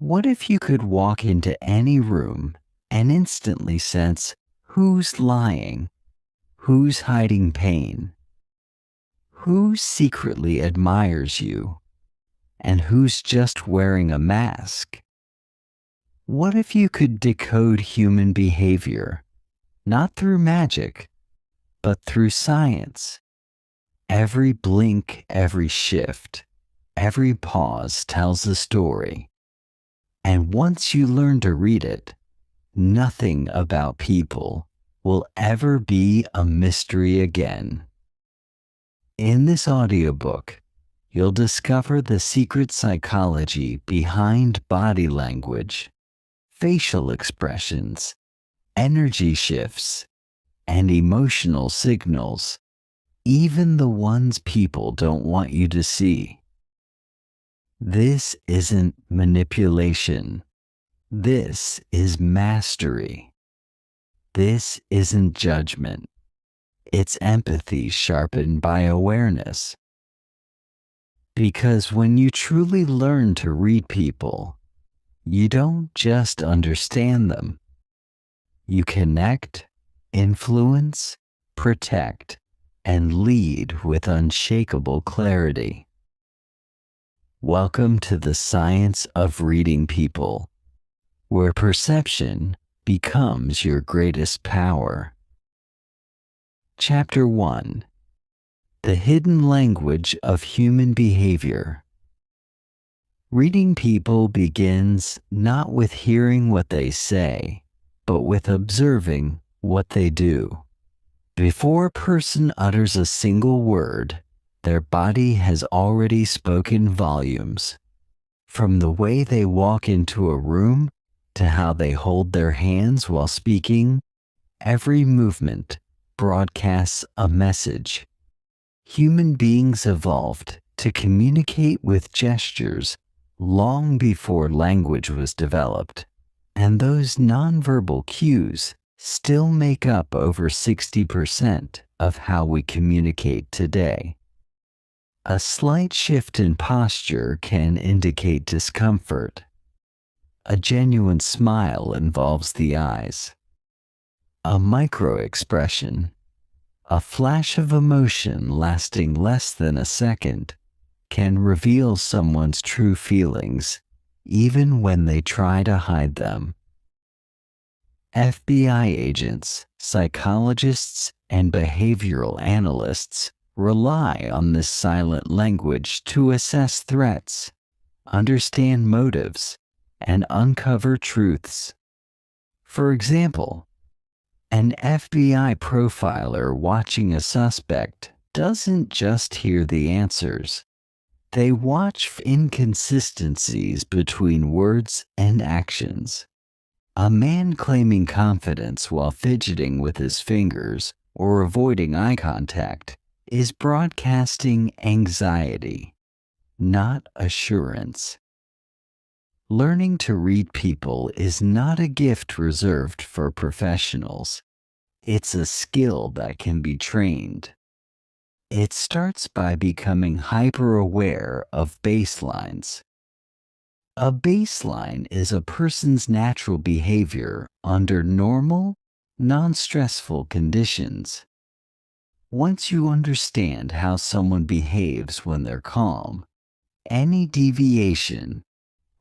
What if you could walk into any room and instantly sense who's lying, who's hiding pain, who secretly admires you, and who's just wearing a mask? What if you could decode human behavior, not through magic, but through science? Every blink, every shift, every pause tells a story. And once you learn to read it, nothing about people will ever be a mystery again. In this audiobook, you'll discover the secret psychology behind body language, facial expressions, energy shifts, and emotional signals, even the ones people don't want you to see. This isn't manipulation. This is mastery. This isn't judgment. It's empathy sharpened by awareness. Because when you truly learn to read people, you don't just understand them. You connect, influence, protect, and lead with unshakable clarity. Welcome to the science of reading people, where perception becomes your greatest power. Chapter 1: The Hidden Language of Human Behavior. Reading people begins not with hearing what they say, but with observing what they do. Before a person utters a single word, their body has already spoken volumes. From the way they walk into a room to how they hold their hands while speaking, every movement broadcasts a message. Human beings evolved to communicate with gestures long before language was developed, and those nonverbal cues still make up over 60% of how we communicate today. A slight shift in posture can indicate discomfort. A genuine smile involves the eyes. A micro-expression, a flash of emotion lasting less than a second, can reveal someone's true feelings, even when they try to hide them. FBI agents, psychologists, and behavioral analysts rely on this silent language to assess threats, understand motives, and uncover truths. For example, an FBI profiler watching a suspect doesn't just hear the answers. They watch for inconsistencies between words and actions. A man claiming confidence while fidgeting with his fingers or avoiding eye contact is broadcasting anxiety, not assurance. Learning to read people is not a gift reserved for professionals. It's a skill that can be trained. It starts by becoming hyper-aware of baselines. A baseline is a person's natural behavior under normal, non-stressful conditions. Once you understand how someone behaves when they're calm, any deviation,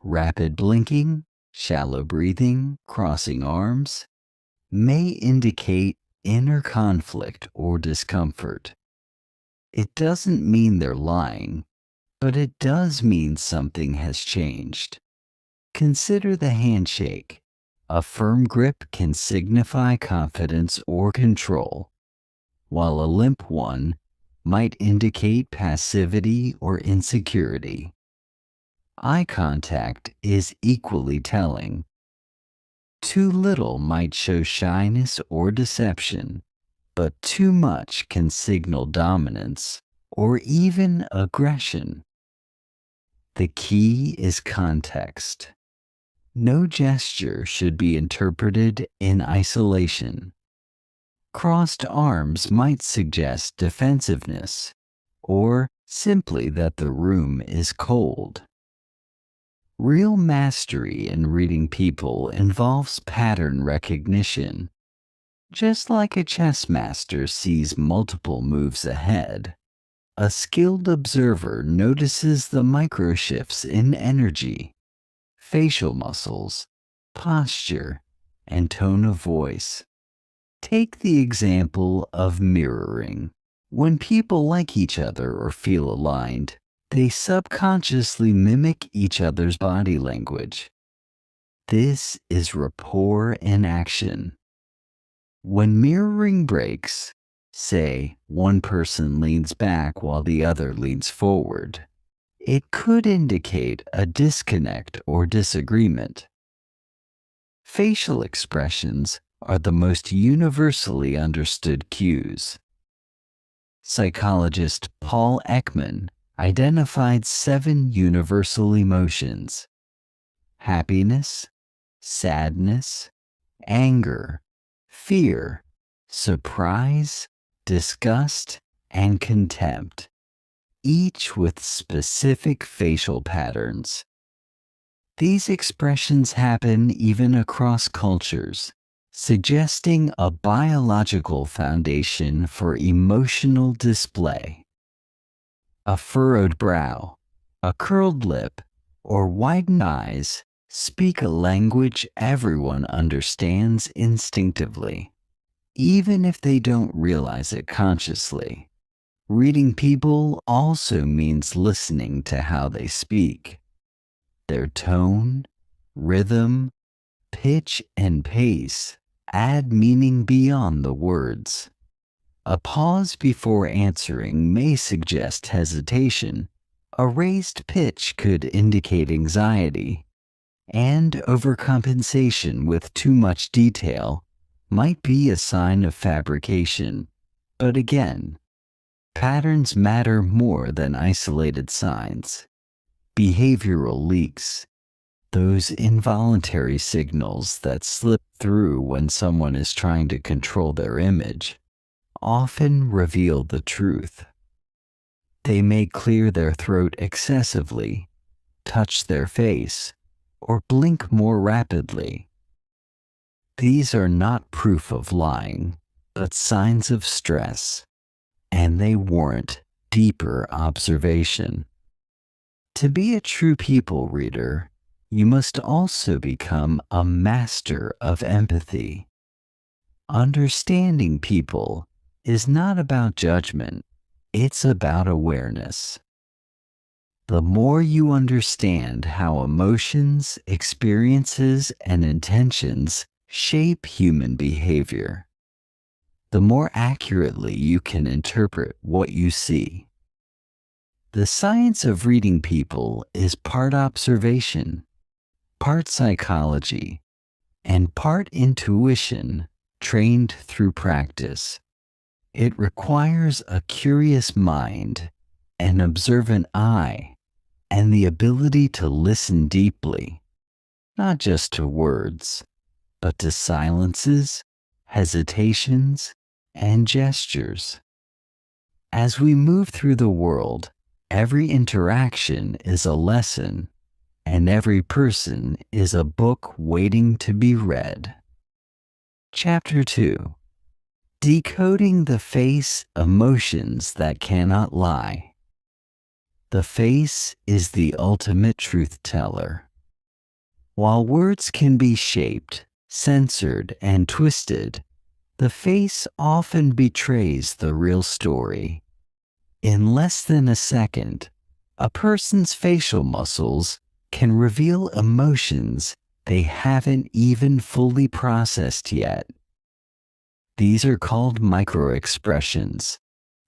rapid blinking, shallow breathing, crossing arms, may indicate inner conflict or discomfort. It doesn't mean they're lying, but it does mean something has changed. Consider the handshake. A firm grip can signify confidence or control, while a limp one might indicate passivity or insecurity. Eye contact is equally telling. Too little might show shyness or deception, but too much can signal dominance or even aggression. The key is context. No gesture should be interpreted in isolation. Crossed arms might suggest defensiveness, or simply that the room is cold. Real mastery in reading people involves pattern recognition. Just like a chess master sees multiple moves ahead, a skilled observer notices the microshifts in energy, facial muscles, posture, and tone of voice. Take the example of mirroring. When people like each other or feel aligned, they subconsciously mimic each other's body language. This is rapport in action. When mirroring breaks, say one person leans back while the other leans forward, it could indicate a disconnect or disagreement. Facial expressions are the most universally understood cues. Psychologist Paul Ekman identified 7 universal emotions: happiness, sadness, anger, fear, surprise, disgust, and contempt, each with specific facial patterns. These expressions happen even across cultures, suggesting a biological foundation for emotional display. A furrowed brow, a curled lip, or widened eyes speak a language everyone understands instinctively, even if they don't realize it consciously. Reading people also means listening to how they speak. Their tone, rhythm, pitch, and pace add meaning beyond the words. A pause before answering may suggest hesitation. A raised pitch could indicate anxiety, and overcompensation with too much detail might be a sign of fabrication. But again, patterns matter more than isolated signs. Behavioral leaks, those involuntary signals that slip through when someone is trying to control their image, often reveal the truth. They may clear their throat excessively, touch their face, or blink more rapidly. These are not proof of lying, but signs of stress, and they warrant deeper observation. To be a true people reader, you must also become a master of empathy. Understanding people is not about judgment, it's about awareness. The more you understand how emotions, experiences, and intentions shape human behavior, the more accurately you can interpret what you see. The science of reading people is part observation, part psychology, and part intuition trained through practice. It requires a curious mind, an observant eye, and the ability to listen deeply, not just to words, but to silences, hesitations, and gestures. As we move through the world, every interaction is a lesson, and every person is a book waiting to be read. Chapter 2: Decoding the Face, Emotions That Cannot Lie. The face is the ultimate truth teller. While words can be shaped, censored, and twisted, the face often betrays the real story. In less than a second, a person's facial muscles can reveal emotions they haven't even fully processed yet. These are called microexpressions,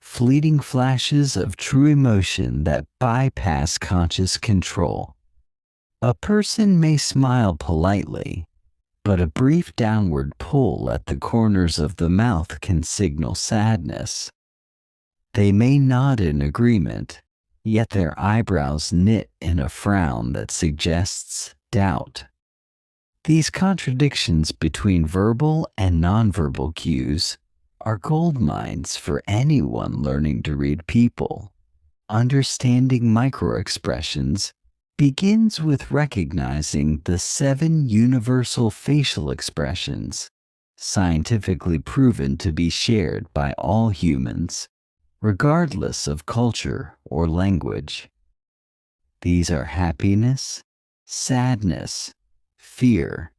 fleeting flashes of true emotion that bypass conscious control. A person may smile politely, but a brief downward pull at the corners of the mouth can signal sadness. They may nod in agreement, yet their eyebrows knit in a frown that suggests doubt. These contradictions between verbal and nonverbal cues are gold mines for anyone learning to read people. Understanding microexpressions begins with recognizing the 7 universal facial expressions, scientifically proven to be shared by all humans, regardless of culture or language. These are happiness, sadness, fear,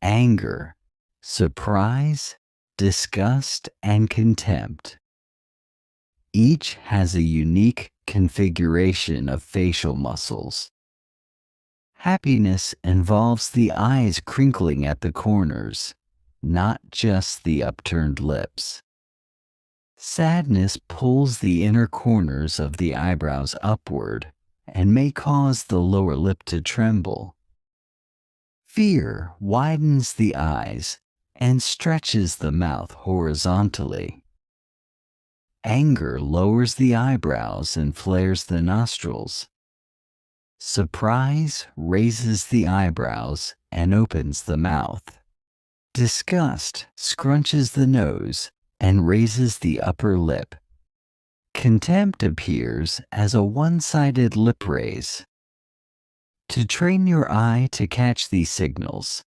anger, surprise, disgust, and contempt. Each has a unique configuration of facial muscles. Happiness involves the eyes crinkling at the corners, not just the upturned lips. Sadness pulls the inner corners of the eyebrows upward and may cause the lower lip to tremble. Fear widens the eyes and stretches the mouth horizontally. Anger lowers the eyebrows and flares the nostrils. Surprise raises the eyebrows and opens the mouth. Disgust scrunches the nose and raises the upper lip. Contempt appears as a one-sided lip raise. To train your eye to catch these signals,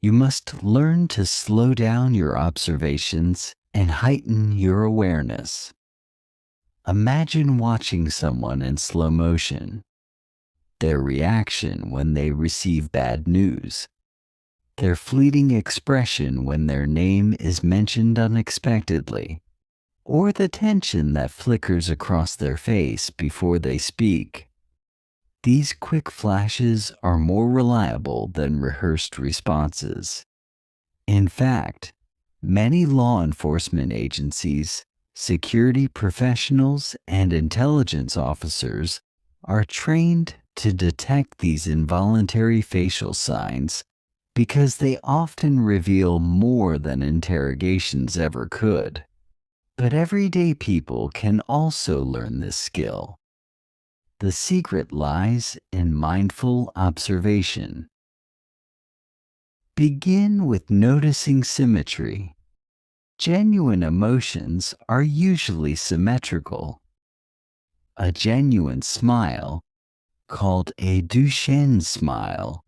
you must learn to slow down your observations and heighten your awareness. Imagine watching someone in slow motion. Their reaction when they receive bad news. Their fleeting expression when their name is mentioned unexpectedly, or the tension that flickers across their face before they speak. These quick flashes are more reliable than rehearsed responses. In fact, many law enforcement agencies, security professionals, and intelligence officers are trained to detect these involuntary facial signs because they often reveal more than interrogations ever could. But everyday people can also learn this skill. The secret lies in mindful observation. Begin with noticing symmetry. Genuine emotions are usually symmetrical. A genuine smile, called a Duchenne smile,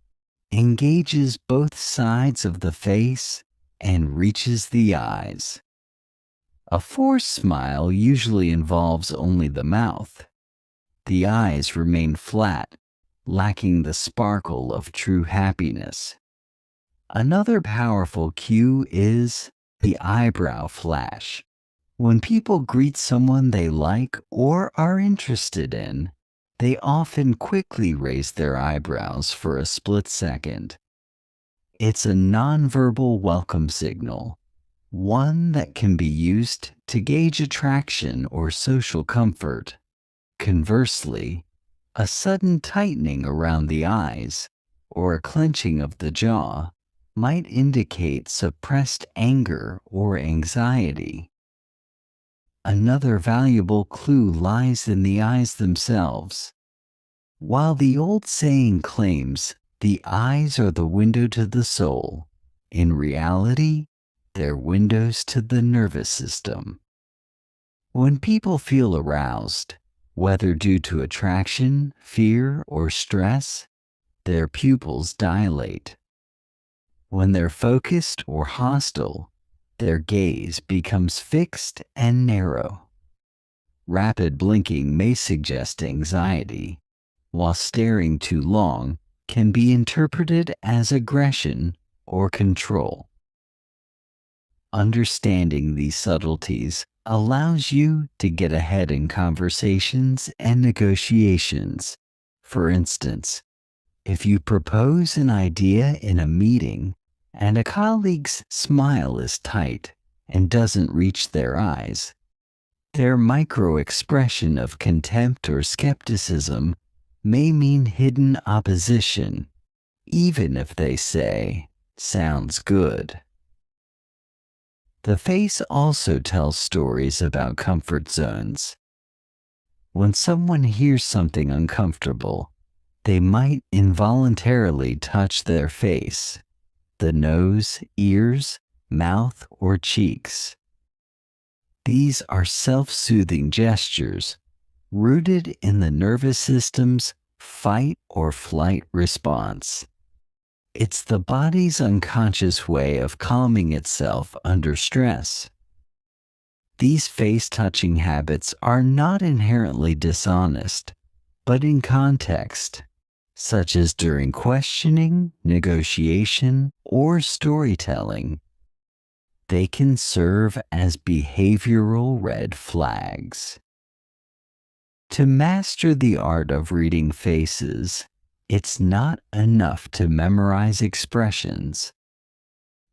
engages both sides of the face and reaches the eyes. A forced smile usually involves only the mouth. The eyes remain flat, lacking the sparkle of true happiness. Another powerful cue is the eyebrow flash. When people greet someone they like or are interested in, they often quickly raise their eyebrows for a split second. It's a nonverbal welcome signal, one that can be used to gauge attraction or social comfort. Conversely, a sudden tightening around the eyes or a clenching of the jaw might indicate suppressed anger or anxiety. Another valuable clue lies in the eyes themselves. While the old saying claims the eyes are the window to the soul, in reality, they're windows to the nervous system. When people feel aroused, whether due to attraction, fear, or stress, their pupils dilate. When they're focused or hostile, their gaze becomes fixed and narrow. Rapid blinking may suggest anxiety, while staring too long can be interpreted as aggression or control. Understanding these subtleties allows you to get ahead in conversations and negotiations. For instance, if you propose an idea in a meeting and a colleague's smile is tight and doesn't reach their eyes, their micro-expression of contempt or skepticism may mean hidden opposition, even if they say, "Sounds good." The face also tells stories about comfort zones. When someone hears something uncomfortable, they might involuntarily touch their face, the nose, ears, mouth, or cheeks. These are self-soothing gestures rooted in the nervous system's fight or flight response. It's the body's unconscious way of calming itself under stress. These face-touching habits are not inherently dishonest, but in context, such as during questioning, negotiation, or storytelling, they can serve as behavioral red flags. To master the art of reading faces, it's not enough to memorize expressions.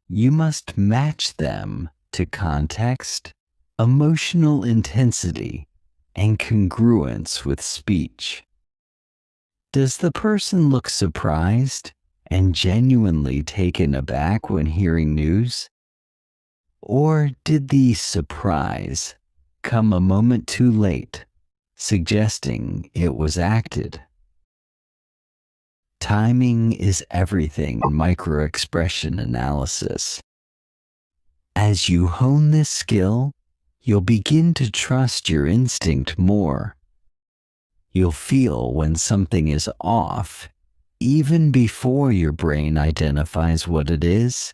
You must match them to context, emotional intensity, and congruence with speech. Does the person look surprised and genuinely taken aback when hearing news? Or did the surprise come a moment too late, suggesting it was acted? Timing is everything in microexpression analysis. As you hone this skill, you'll begin to trust your instinct more. You'll feel when something is off, even before your brain identifies what it is.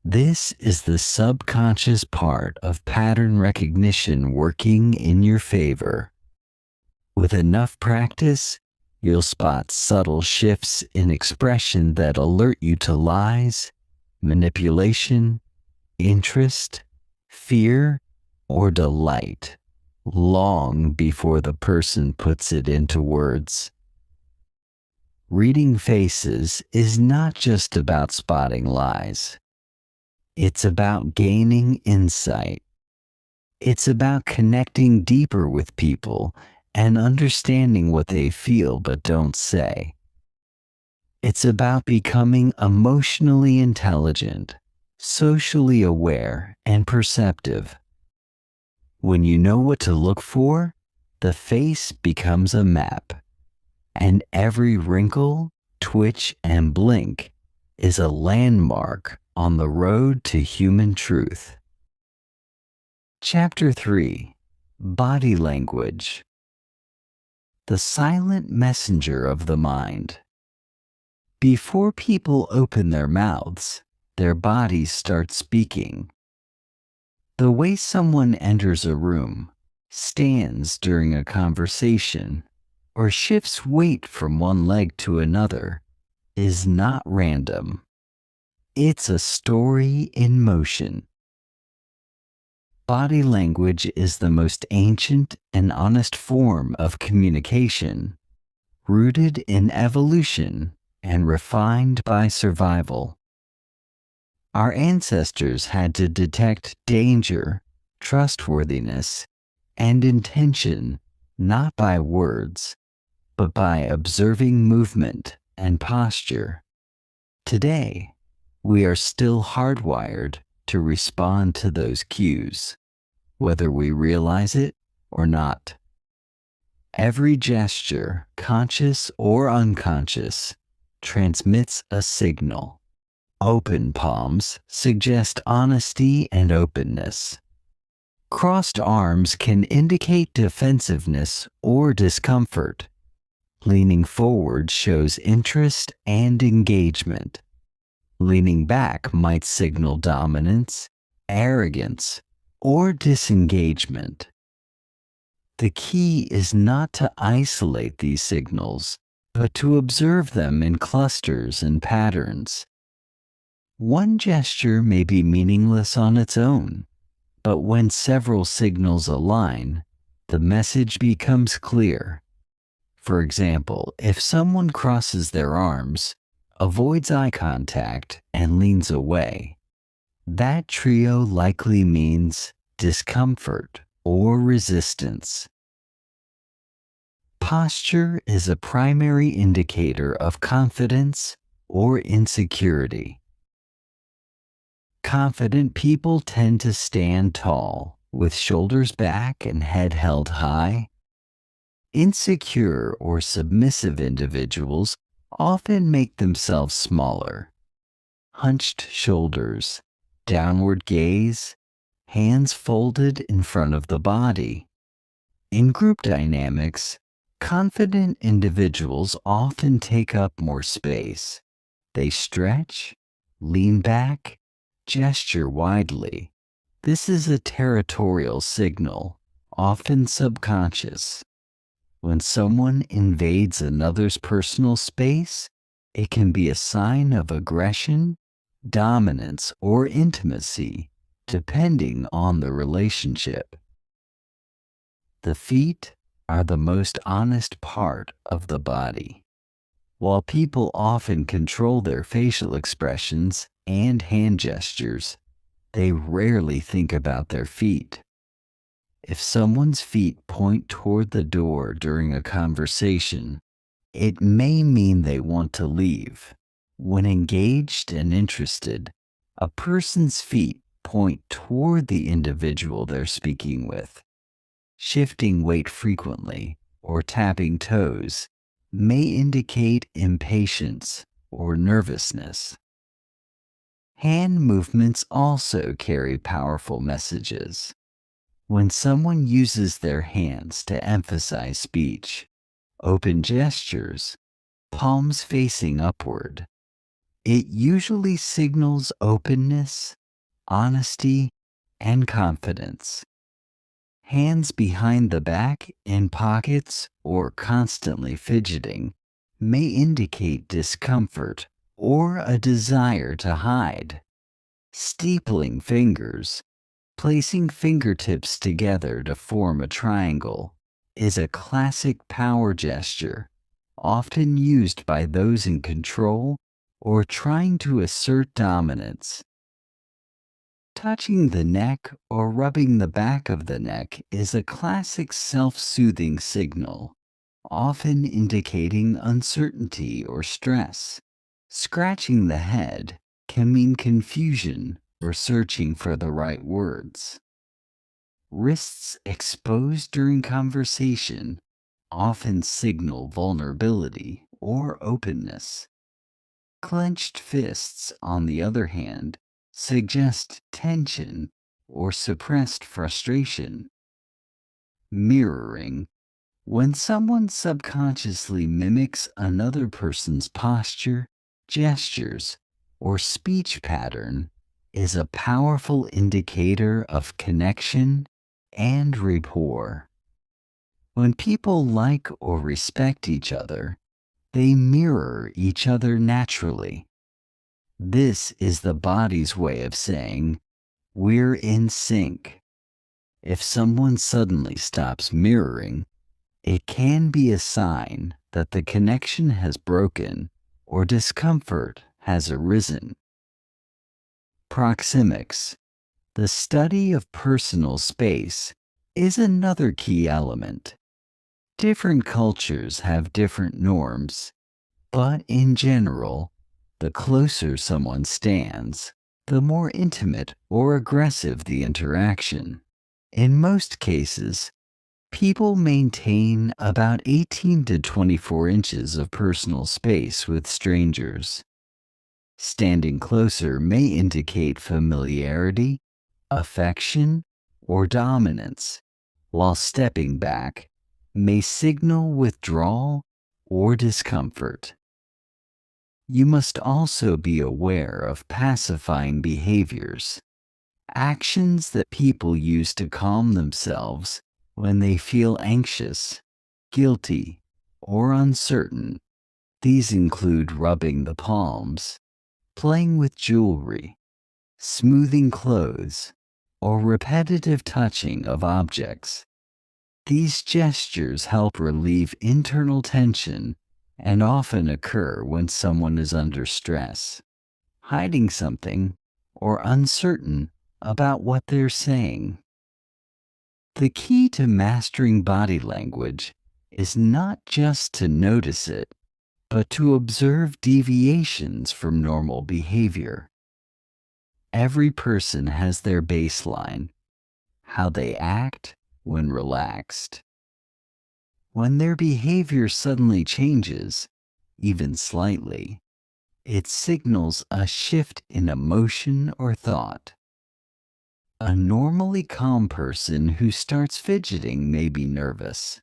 This is the subconscious part of pattern recognition working in your favor. With enough practice, you'll spot subtle shifts in expression that alert you to lies, manipulation, interest, fear, or delight, long before the person puts it into words. Reading faces is not just about spotting lies. It's about gaining insight. It's about connecting deeper with people and understanding what they feel but don't say. It's about becoming emotionally intelligent, socially aware, and perceptive. When you know what to look for, the face becomes a map, and every wrinkle, twitch, and blink is a landmark on the road to human truth. Chapter 3: Body Language. The silent messenger of the mind. Before people open their mouths, their bodies start speaking. The way someone enters a room, stands during a conversation, or shifts weight from one leg to another is not random. It's a story in motion. Body language is the most ancient and honest form of communication, rooted in evolution and refined by survival. Our ancestors had to detect danger, trustworthiness, and intention not by words, but by observing movement and posture. Today, we are still hardwired to respond to those cues, whether we realize it or not. Every gesture, conscious or unconscious, transmits a signal. Open palms suggest honesty and openness. Crossed arms can indicate defensiveness or discomfort. Leaning forward shows interest and engagement. Leaning back might signal dominance, arrogance, or disengagement. The key is not to isolate these signals, but to observe them in clusters and patterns. One gesture may be meaningless on its own, but when several signals align, the message becomes clear. For example, if someone crosses their arms, avoids eye contact, and leans away, that trio likely means discomfort or resistance. Posture is a primary indicator of confidence or insecurity. Confident people tend to stand tall, with shoulders back and head held high. Insecure or submissive individuals often make themselves smaller. Hunched shoulders, downward gaze, hands folded in front of the body. In group dynamics, Confident individuals often take up more space. They stretch, lean back, gesture widely. This is a territorial signal, often subconscious. When someone invades another's personal space, it can be a sign of aggression, dominance, or intimacy, depending on the relationship. The feet are the most honest part of the body. While people often control their facial expressions and hand gestures, they rarely think about their feet. If someone's feet point toward the door during a conversation, it may mean they want to leave. When engaged and interested, a person's feet point toward the individual they're speaking with. Shifting weight frequently or tapping toes may indicate impatience or nervousness. Hand movements also carry powerful messages. When someone uses their hands to emphasize speech, open gestures, palms facing upward, it usually signals openness, honesty, and confidence. Hands behind the back, in pockets, or constantly fidgeting may indicate discomfort or a desire to hide. Steepling fingers, placing fingertips together to form a triangle, is a classic power gesture, often used by those in control or trying to assert dominance. Touching the neck or rubbing the back of the neck is a classic self-soothing signal, often indicating uncertainty or stress. Scratching the head can mean confusion or searching for the right words. Wrists exposed during conversation often signal vulnerability or openness. Clenched fists, on the other hand, suggest tension or suppressed frustration. Mirroring. When someone subconsciously mimics another person's posture, gestures, or speech pattern, is a powerful indicator of connection and rapport. When people like or respect each other, they mirror each other naturally. This is the body's way of saying, we're in sync. If someone suddenly stops mirroring, it can be a sign that the connection has broken or discomfort has arisen. Proxemics, the study of personal space, is another key element. Different cultures have different norms, but in general, the closer someone stands, the more intimate or aggressive the interaction. In most cases, people maintain about 18 to 24 inches of personal space with strangers. Standing closer may indicate familiarity, affection, or dominance, while stepping back may signal withdrawal or discomfort. You must also be aware of pacifying behaviors, actions that people use to calm themselves when they feel anxious, guilty, or uncertain. These include rubbing the palms, playing with jewelry, smoothing clothes, or repetitive touching of objects. These gestures help relieve internal tension and often occur when someone is under stress, hiding something, or uncertain about what they're saying. The key to mastering body language is not just to notice it, but to observe deviations from normal behavior. Every person has their baseline, how they act when relaxed. When their behavior suddenly changes, even slightly, it signals a shift in emotion or thought. A normally calm person who starts fidgeting may be nervous.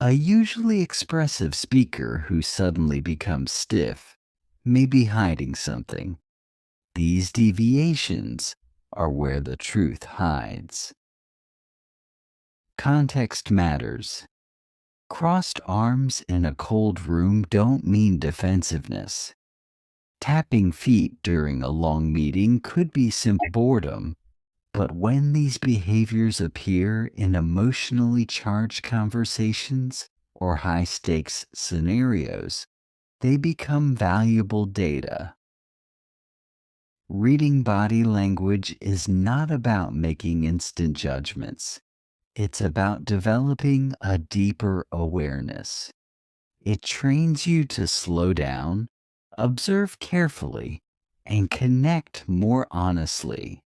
A usually expressive speaker who suddenly becomes stiff may be hiding something. These deviations are where the truth hides. Context matters. Crossed arms in a cold room don't mean defensiveness. Tapping feet during a long meeting could be simple boredom, but when these behaviors appear in emotionally charged conversations or high stakes scenarios, they become valuable data. Reading body language is not about making instant judgments. It's about developing a deeper awareness. It trains you to slow down, observe carefully, and connect more honestly.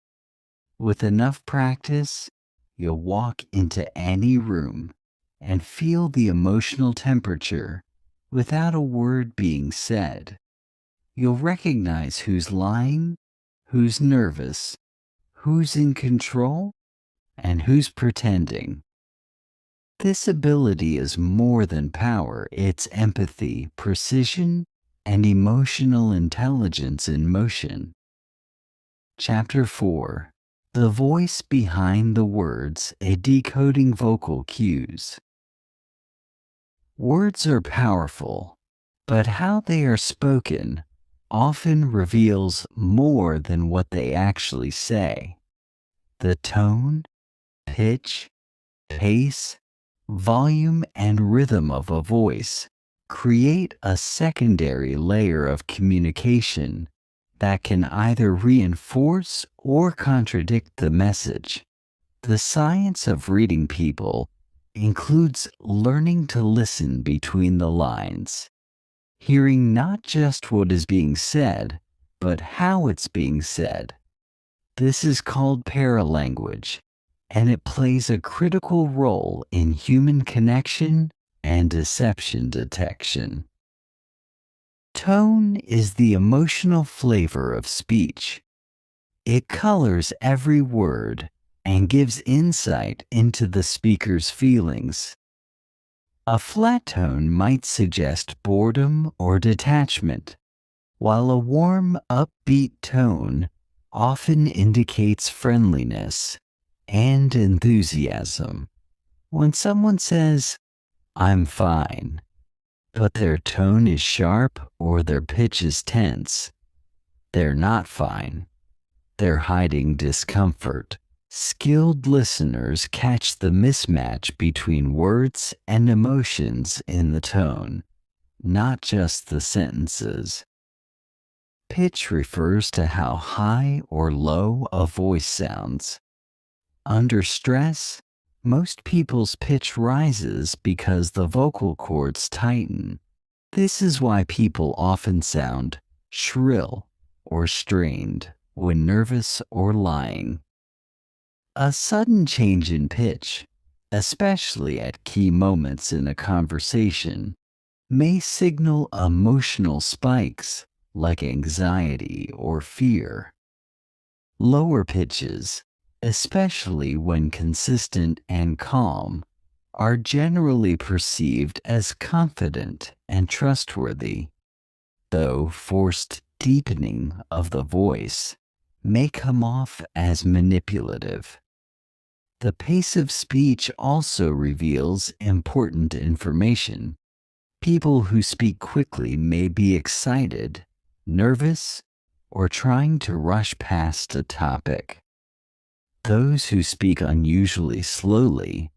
With enough practice, you'll walk into any room and feel the emotional temperature without a word being said. You'll recognize who's lying, who's nervous, who's in control, and who's pretending. This ability is more than power, it's empathy, precision, and emotional intelligence in motion. Chapter 4: The Voice Behind the Words, a Decoding Vocal Cues. Words are powerful, but how they are spoken often reveals more than what they actually say. The tone, pitch, pace, volume, and rhythm of a voice create a secondary layer of communication that can either reinforce or contradict the message. The science of reading people includes learning to listen between the lines, hearing not just what is being said, but how it's being said. This is called paralanguage, and it plays a critical role in human connection and deception detection. Tone is the emotional flavor of speech. It colors every word and gives insight into the speaker's feelings. A flat tone might suggest boredom or detachment, while a warm, upbeat tone often indicates friendliness and enthusiasm. When someone says, "I'm fine," but their tone is sharp or their pitch is tense, they're not fine. They're hiding discomfort. Skilled listeners catch the mismatch between words and emotions in the tone, not just the sentences. Pitch refers to how high or low a voice sounds. Under stress, most people's pitch rises because the vocal cords tighten. This is why people often sound shrill or strained when nervous or lying. A sudden change in pitch, especially at key moments in a conversation, may signal emotional spikes like anxiety or fear. Lower pitches, especially when consistent and calm, are generally perceived as confident and trustworthy, though forced deepening of the voice may come off as manipulative. The pace of speech also reveals important information. People who speak quickly may be excited, nervous, or trying to rush past a topic. Those who speak unusually slowly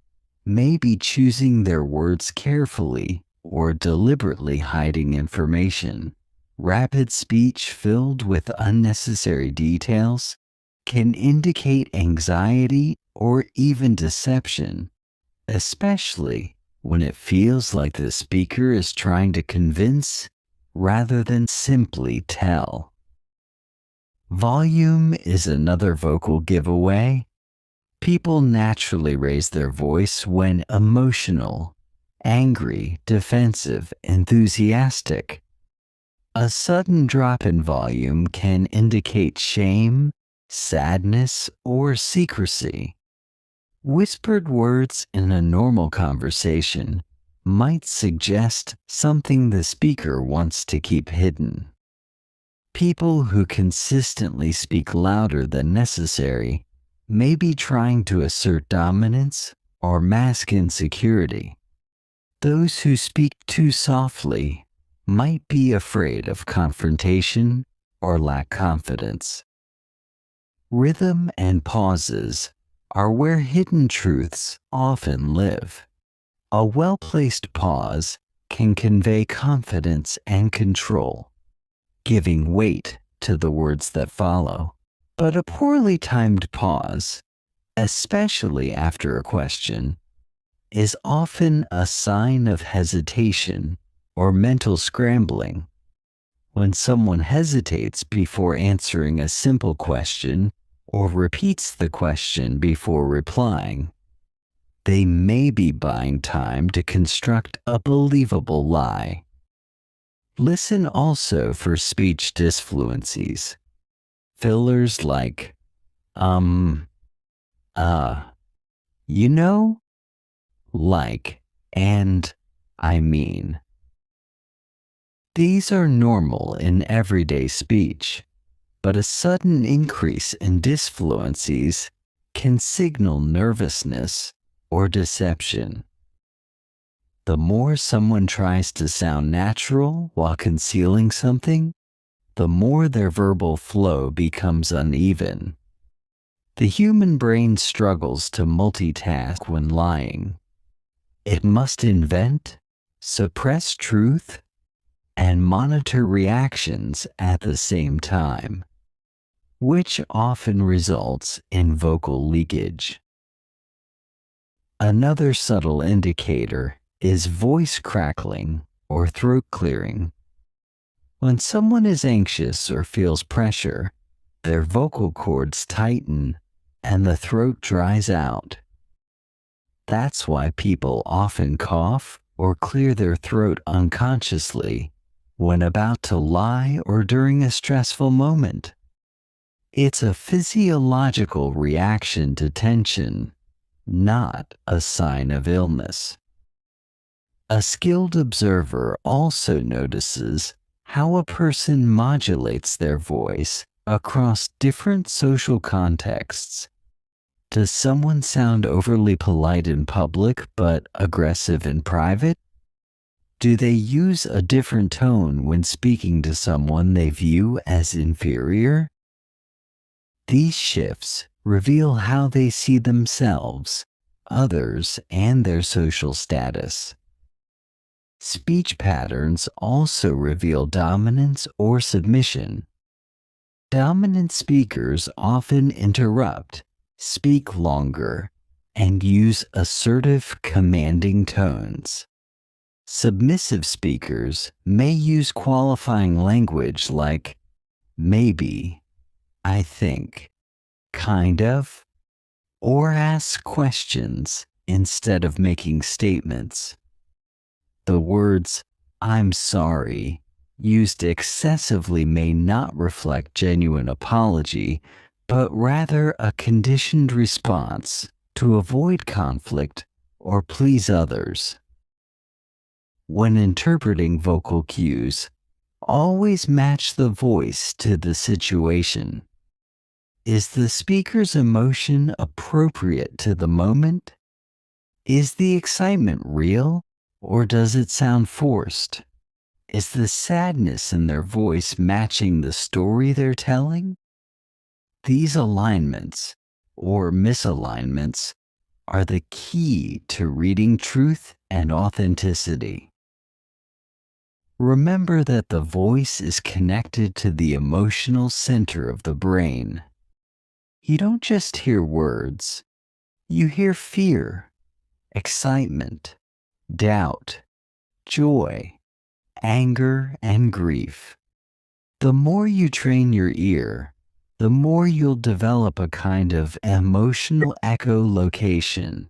may be choosing their words carefully or deliberately hiding information. Rapid speech filled with unnecessary details can indicate anxiety or even deception, especially when it feels like the speaker is trying to convince rather than simply tell. Volume is another vocal giveaway. People naturally raise their voice when emotional, angry, defensive, enthusiastic. A sudden drop in volume can indicate shame, sadness, or secrecy. Whispered words in a normal conversation might suggest something the speaker wants to keep hidden. People who consistently speak louder than necessary may be trying to assert dominance or mask insecurity. Those who speak too softly might be afraid of confrontation or lack confidence. Rhythm and pauses are where hidden truths often live. A well-placed pause can convey confidence and control, giving weight to the words that follow. But a poorly timed pause, especially after a question, is often a sign of hesitation or mental scrambling. When someone hesitates before answering a simple question or repeats the question before replying, they may be buying time to construct a believable lie. Listen also for speech disfluencies. Fillers like, you know, like, and I mean. These are normal in everyday speech, but a sudden increase in disfluencies can signal nervousness or deception. The more someone tries to sound natural while concealing something, the more their verbal flow becomes uneven. The human brain struggles to multitask when lying. It must invent, suppress truth, and monitor reactions at the same time, which often results in vocal leakage. Another subtle indicator is voice crackling or throat clearing. When someone is anxious or feels pressure, their vocal cords tighten and the throat dries out. That's why people often cough or clear their throat unconsciously when about to lie or during a stressful moment. It's a physiological reaction to tension, not a sign of illness. A skilled observer also notices how a person modulates their voice across different social contexts. Does someone sound overly polite in public but aggressive in private? Do they use a different tone when speaking to someone they view as inferior? These shifts reveal how they see themselves, others, and their social status. Speech patterns also reveal dominance or submission. Dominant speakers often interrupt, speak longer, and use assertive, commanding tones. Submissive speakers may use qualifying language like maybe, I think, kind of, or ask questions instead of making statements. The words, I'm sorry, used excessively may not reflect genuine apology, but rather a conditioned response to avoid conflict or please others. When interpreting vocal cues, always match the voice to the situation. Is the speaker's emotion appropriate to the moment? Is the excitement real, or does it sound forced? Is the sadness in their voice matching the story they're telling? These alignments, or misalignments, are the key to reading truth and authenticity. Remember that the voice is connected to the emotional center of the brain. You don't just hear words, you hear fear, excitement, doubt, joy, anger, and grief. The more you train your ear, the more you'll develop a kind of emotional echolocation,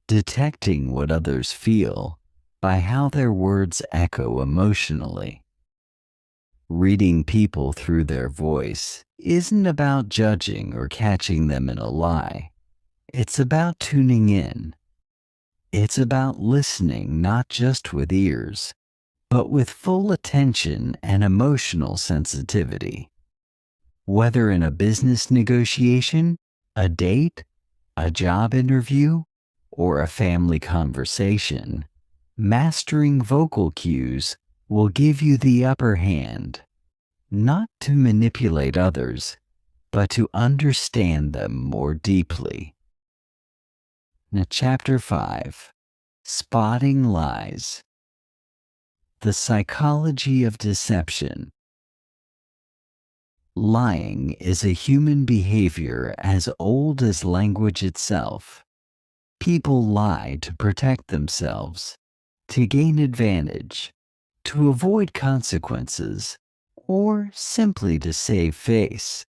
detecting what others feel by how their words echo emotionally. Reading people through their voice isn't about judging or catching them in a lie. It's about tuning in. It's about listening not just with ears, but with full attention and emotional sensitivity. Whether in a business negotiation, a date, a job interview, or a family conversation, mastering vocal cues will give you the upper hand, not to manipulate others, but to understand them more deeply. Now, Chapter 5: Spotting Lies. The Psychology of Deception. Lying is a human behavior as old as language itself. People lie to protect themselves, to gain advantage, to avoid consequences, or simply to save face.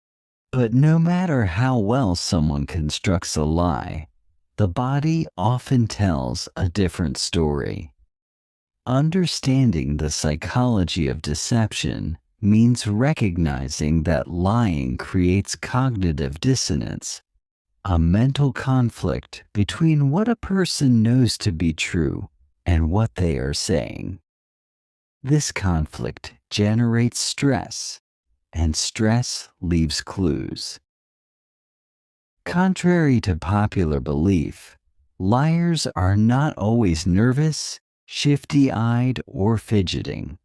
But no matter how well someone constructs a lie, the body often tells a different story. Understanding the psychology of deception means recognizing that lying creates cognitive dissonance, a mental conflict between what a person knows to be true and what they are saying. This conflict generates stress, and stress leaves clues. Contrary to popular belief, liars are not always nervous, shifty-eyed, or fidgeting.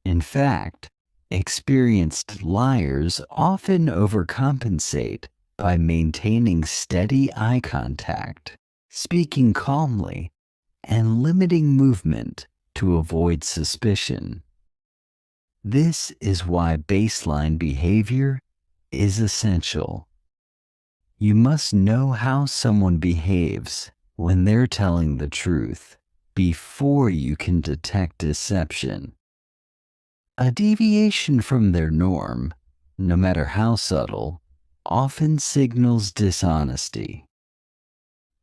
In fact, experienced liars often overcompensate by maintaining steady eye contact, speaking calmly, and limiting movement to avoid suspicion. This is why baseline behavior is essential. You must know how someone behaves when they're telling the truth before you can detect deception. A deviation from their norm, no matter how subtle, often signals dishonesty.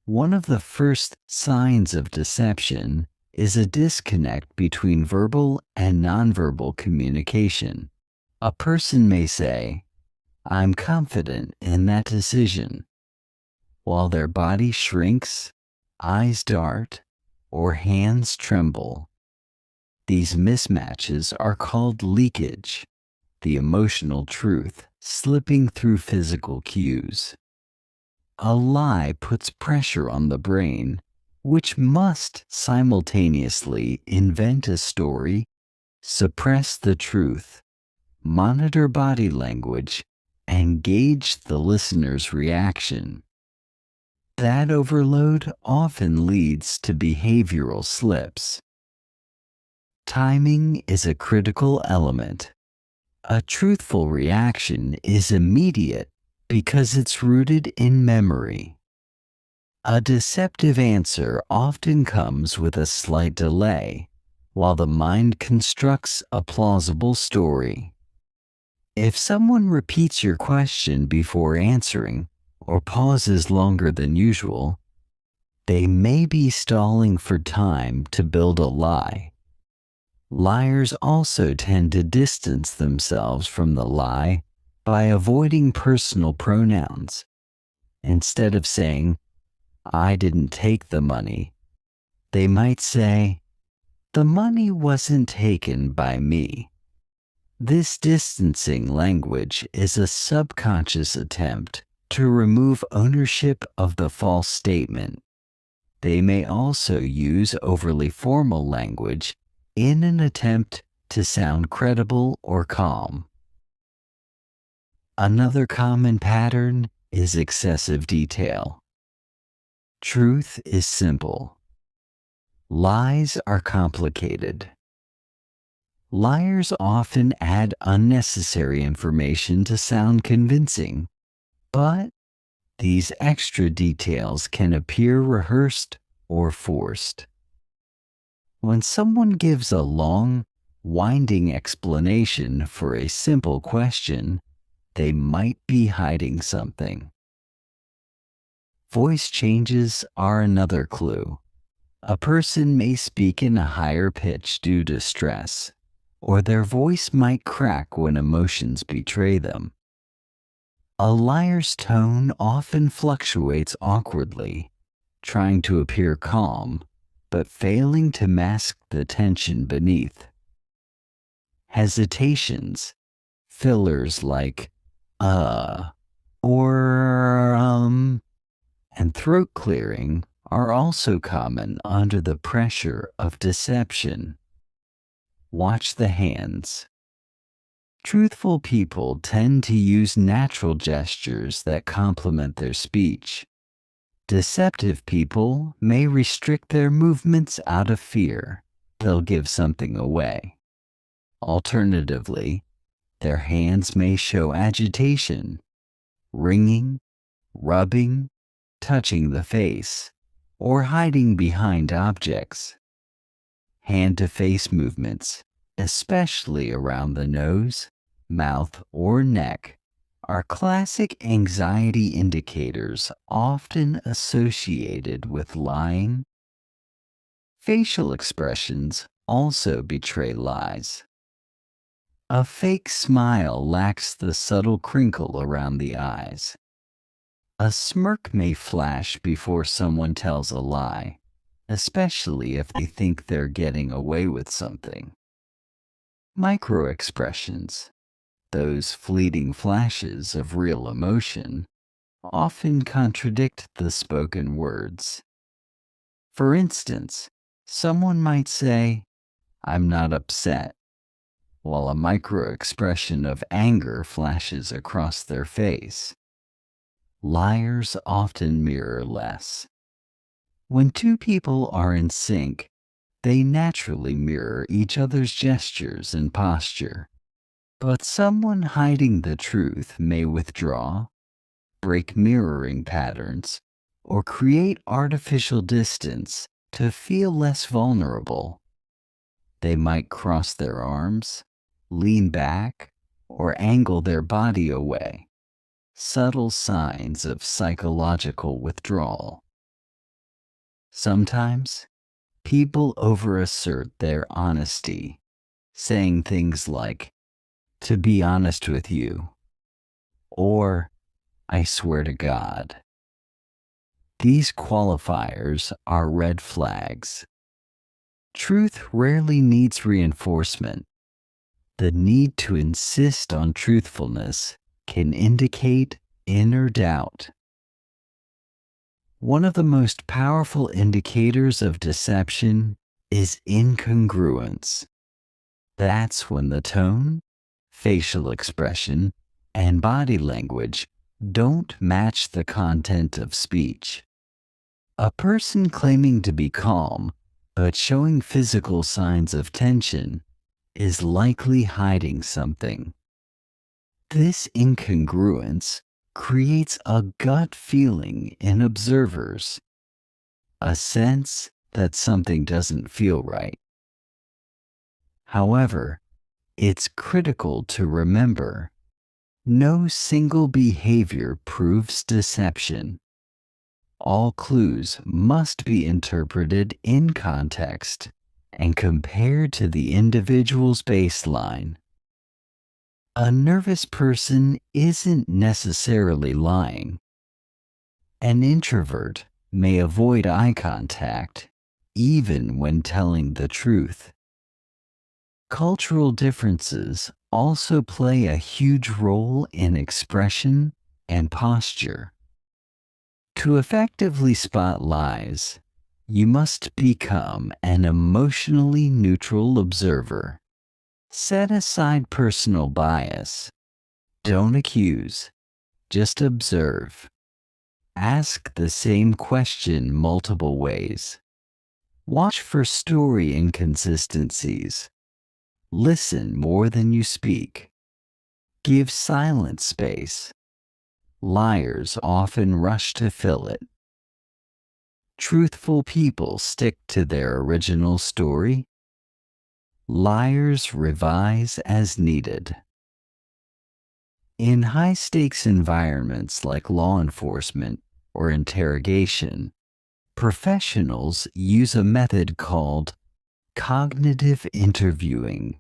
One of the first signs of deception is a disconnect between verbal and nonverbal communication. A person may say, "I'm confident in that decision," while their body shrinks, eyes dart, or hands tremble. These mismatches are called leakage, the emotional truth slipping through physical cues. A lie puts pressure on the brain, which must simultaneously invent a story, suppress the truth, monitor body language, and gauge the listener's reaction. That overload often leads to behavioral slips. Timing is a critical element. A truthful reaction is immediate because it's rooted in memory. A deceptive answer often comes with a slight delay, while the mind constructs a plausible story. If someone repeats your question before answering or pauses longer than usual, they may be stalling for time to build a lie. Liars also tend to distance themselves from the lie by avoiding personal pronouns. Instead of saying, "I didn't take the money," they might say, "The money wasn't taken by me." This distancing language is a subconscious attempt to remove ownership of the false statement. They may also use overly formal language in an attempt to sound credible or calm. Another common pattern is excessive detail. Truth is simple. Lies are complicated. Liars often add unnecessary information to sound convincing, but these extra details can appear rehearsed or forced. When someone gives a long, winding explanation for a simple question, they might be hiding something. Voice changes are another clue. A person may speak in a higher pitch due to stress, or their voice might crack when emotions betray them. A liar's tone often fluctuates awkwardly, trying to appear calm but failing to mask the tension beneath. Hesitations, fillers like or and throat clearing are also common under the pressure of deception. Watch the hands. Truthful people tend to use natural gestures that complement their speech. Deceptive people may restrict their movements out of fear. They'll give something away. Alternatively, their hands may show agitation, wringing, rubbing, touching the face, or hiding behind objects. Hand-to-face movements, especially around the nose, mouth, or neck, are classic anxiety indicators often associated with lying. Facial expressions also betray lies. A fake smile lacks the subtle crinkle around the eyes. A smirk may flash before someone tells a lie, especially if they think they're getting away with something. Microexpressions, those fleeting flashes of real emotion, often contradict the spoken words. For instance, someone might say, "I'm not upset," while a microexpression of anger flashes across their face. Liars often mirror less. When two people are in sync, they naturally mirror each other's gestures and posture. But someone hiding the truth may withdraw, break mirroring patterns, or create artificial distance to feel less vulnerable. They might cross their arms, lean back, or angle their body away. Subtle signs of psychological withdrawal. Sometimes, people overassert their honesty, saying things like, "To be honest with you," or "I swear to God." These qualifiers are red flags. Truth rarely needs reinforcement. The need to insist on truthfulness can indicate inner doubt. One of the most powerful indicators of deception is incongruence. That's when the tone, facial expression, and body language don't match the content of speech. A person claiming to be calm but showing physical signs of tension is likely hiding something. This incongruence creates a gut feeling in observers, a sense that something doesn't feel right. However, it's critical to remember, no single behavior proves deception. All clues must be interpreted in context and compared to the individual's baseline. A nervous person isn't necessarily lying. An introvert may avoid eye contact, even when telling the truth. Cultural differences also play a huge role in expression and posture. To effectively spot lies, you must become an emotionally neutral observer. Set aside personal bias. Don't accuse, just observe. Ask the same question multiple ways. Watch for story inconsistencies. Listen more than you speak. Give silent space. Liars often rush to fill it. Truthful people stick to their original story. Liars revise as needed. In high-stakes environments like law enforcement or interrogation, professionals use a method called cognitive interviewing,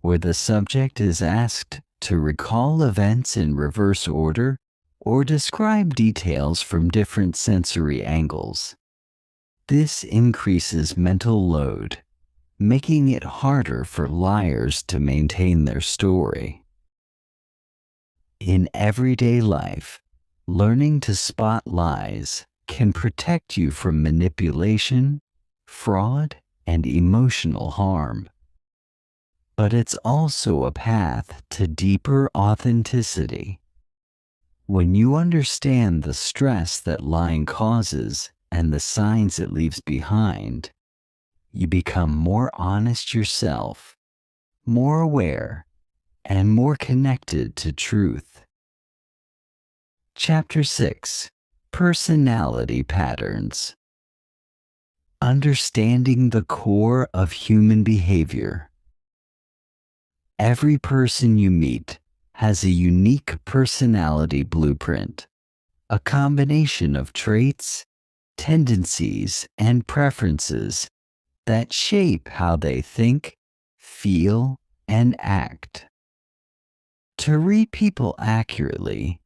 where the subject is asked to recall events in reverse order or describe details from different sensory angles. This increases mental load, making it harder for liars to maintain their story. In everyday life, learning to spot lies can protect you from manipulation, fraud, and emotional harm. But it's also a path to deeper authenticity. When you understand the stress that lying causes and the signs it leaves behind, you become more honest yourself, more aware, and more connected to truth. Chapter 6: Personality Patterns. Understanding the core of human behavior. Every person you meet has a unique personality blueprint, a combination of traits, tendencies, and preferences that shape how they think, feel, and act. To read people accurately,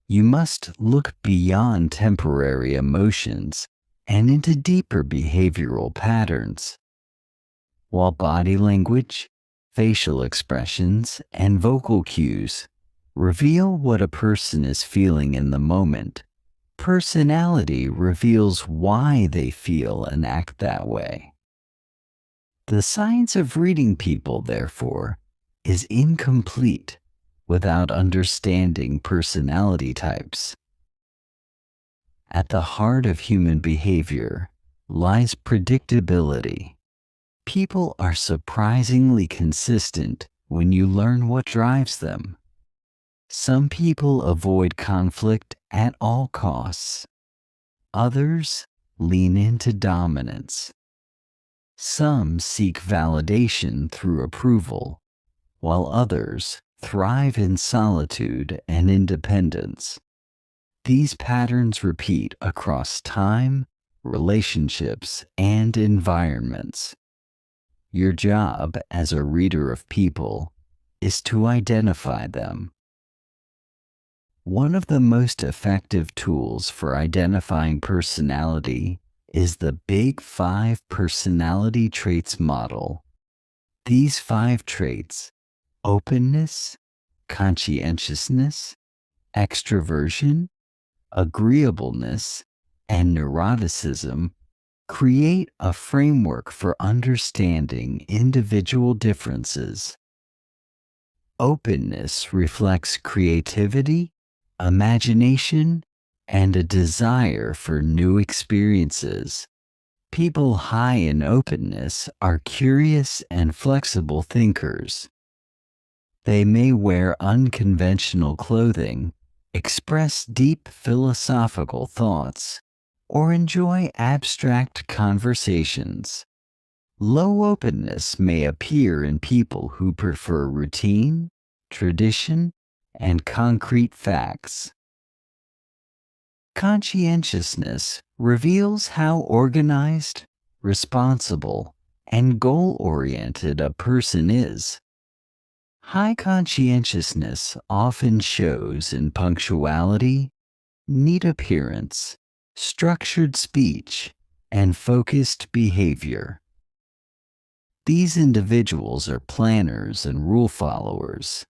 you must look beyond temporary emotions and into deeper behavioral patterns. While body language, facial expressions, and vocal cues reveal what a person is feeling in the moment, personality reveals why they feel and act that way. The science of reading people, therefore, is incomplete without understanding personality types. At the heart of human behavior lies predictability. People are surprisingly consistent when you learn what drives them. Some people avoid conflict at all costs. Others lean into dominance. Some seek validation through approval, while others thrive in solitude and independence. These patterns repeat across time, relationships, and environments. Your job as a reader of people is to identify them. One of the most effective tools for identifying personality is the Big Five Personality Traits model. These 5 traits, openness, conscientiousness, extroversion, agreeableness, and neuroticism, create a framework for understanding individual differences. Openness reflects creativity, imagination, and a desire for new experiences. People high in openness are curious and flexible thinkers. They may wear unconventional clothing, express deep philosophical thoughts, or enjoy abstract conversations. Low openness may appear in people who prefer routine, tradition, and concrete facts. Conscientiousness reveals how organized, responsible, and goal-oriented a person is. High conscientiousness often shows in punctuality, neat appearance, structured speech, and focused behavior. These individuals are planners and rule followers.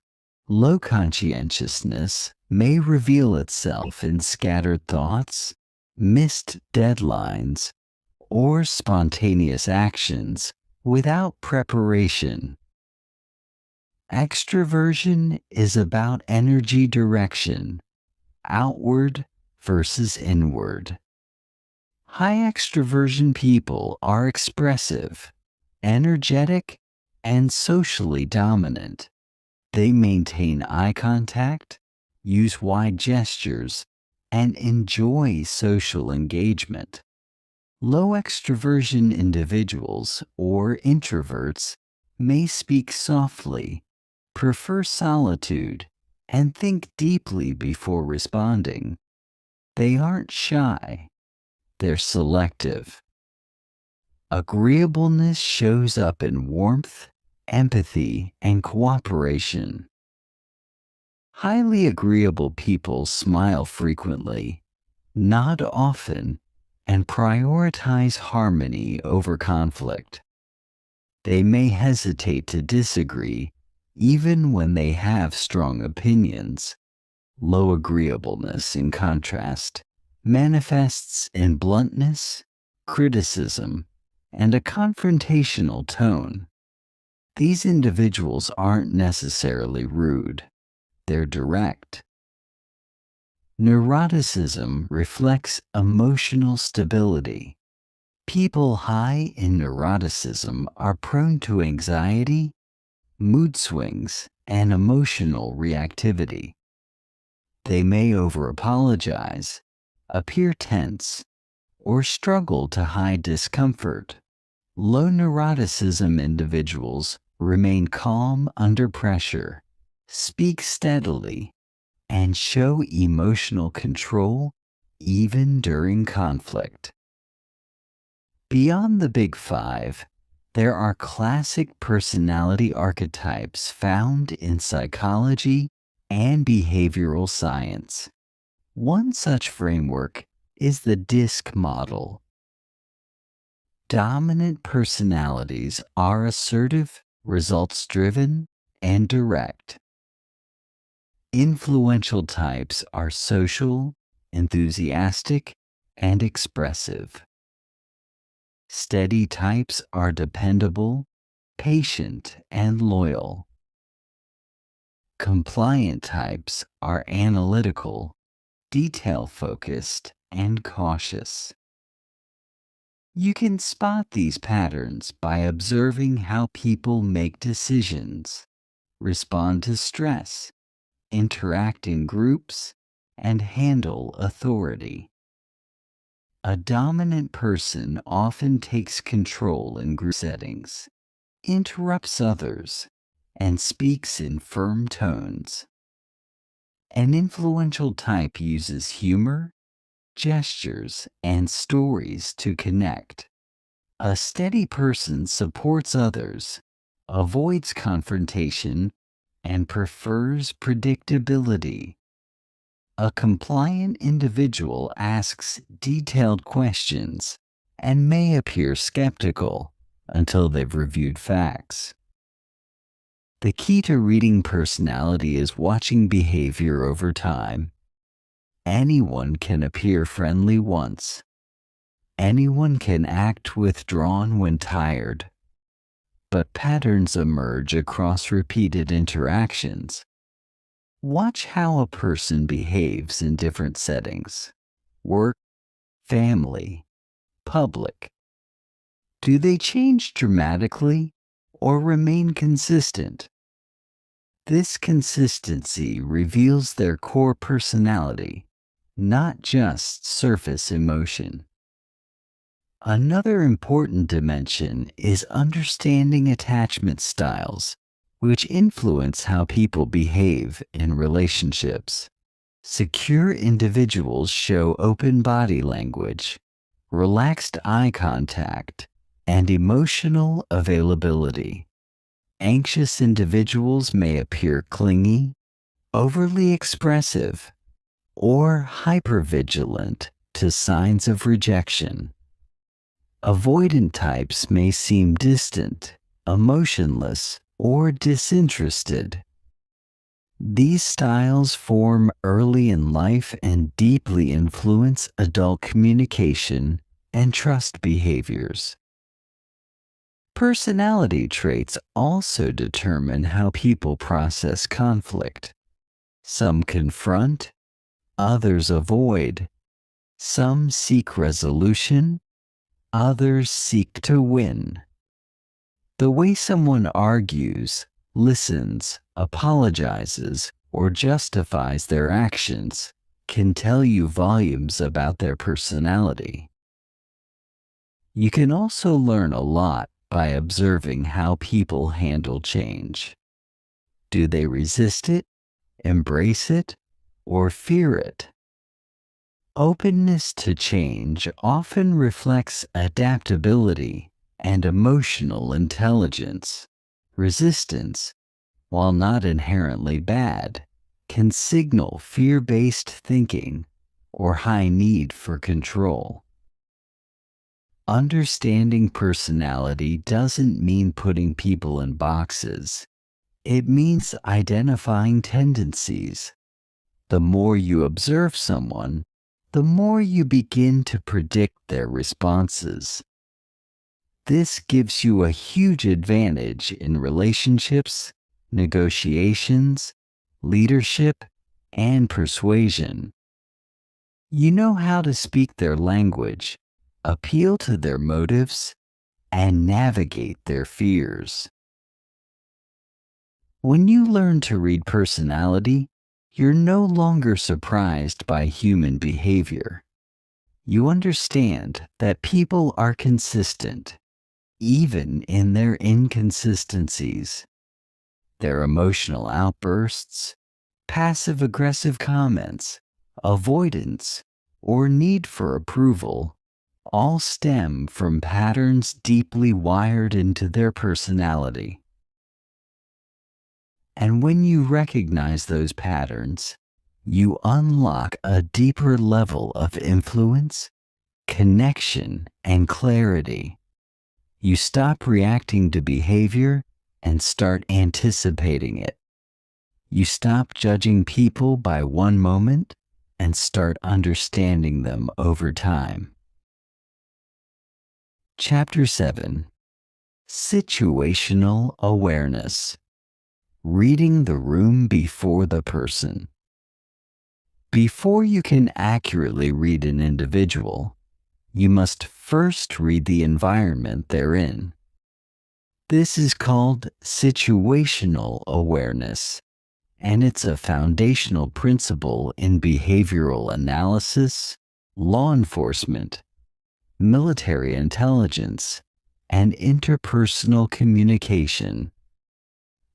Low conscientiousness may reveal itself in scattered thoughts, missed deadlines, or spontaneous actions without preparation. Extroversion is about energy direction, outward versus inward. High extroversion people are expressive, energetic, and socially dominant. They maintain eye contact, use wide gestures, and enjoy social engagement. Low extroversion individuals or introverts may speak softly, prefer solitude, and think deeply before responding. They aren't shy, they're selective. Agreeableness shows up in warmth, empathy, and cooperation. Highly agreeable people smile frequently, nod often, and prioritize harmony over conflict. They may hesitate to disagree even when they have strong opinions. Low agreeableness, in contrast, manifests in bluntness, criticism, and a confrontational tone. These individuals aren't necessarily rude, they're direct. Neuroticism reflects emotional stability. People high in neuroticism are prone to anxiety, mood swings, and emotional reactivity. They may over-apologize, appear tense, or struggle to hide discomfort. Low neuroticism individuals remain calm under pressure, speak steadily, and show emotional control even during conflict. Beyond the Big Five, there are classic personality archetypes found in psychology and behavioral science. One such framework is the DISC model. Dominant personalities are assertive, results-driven, and direct. Influential types are social, enthusiastic, and expressive. Steady types are dependable, patient, and loyal. Compliant types are analytical, detail-focused, and cautious. You can spot these patterns by observing how people make decisions, respond to stress, interact in groups, and handle authority. A dominant person often takes control in group settings, interrupts others, and speaks in firm tones. An influential type uses humor, gestures, and stories to connect. A steady person supports others, avoids confrontation, and prefers predictability. A compliant individual asks detailed questions and may appear skeptical until they've reviewed facts. The key to reading personality is watching behavior over time. Anyone can appear friendly once. Anyone can act withdrawn when tired. But patterns emerge across repeated interactions. Watch how a person behaves in different settings: work, family, public. Do they change dramatically or remain consistent? This consistency reveals their core personality, not just surface emotion. Another important dimension is understanding attachment styles, which influence how people behave in relationships. Secure individuals show open body language, relaxed eye contact, and emotional availability. Anxious individuals may appear clingy, overly expressive, or hypervigilant to signs of rejection. Avoidant types may seem distant, emotionless, or disinterested. These styles form early in life and deeply influence adult communication and trust behaviors. Personality traits also determine how people process conflict. Some confront, others avoid. Some seek resolution, others seek to win. The way someone argues, listens, apologizes, or justifies their actions can tell you volumes about their personality. You can also learn a lot by observing how people handle change. Do they resist it, embrace it, or fear it? Openness to change often reflects adaptability and emotional intelligence. Resistance, while not inherently bad, can signal fear-based thinking or high need for control. Understanding personality doesn't mean putting people in boxes. It means identifying tendencies. The more you observe someone, the more you begin to predict their responses. This gives you a huge advantage in relationships, negotiations, leadership, and persuasion. You know how to speak their language, appeal to their motives, and navigate their fears. When you learn to read personality, you're no longer surprised by human behavior. You understand that people are consistent, even in their inconsistencies. Their emotional outbursts, passive-aggressive comments, avoidance, or need for approval all stem from patterns deeply wired into their personality. And when you recognize those patterns, you unlock a deeper level of influence, connection, and clarity. You stop reacting to behavior and start anticipating it. You stop judging people by one moment and start understanding them over time. Chapter 7: Situational Awareness. Reading the room before the person. Before you can accurately read an individual, you must first read the environment they're in. This is called situational awareness, and it's a foundational principle in behavioral analysis, law enforcement, military intelligence, and interpersonal communication.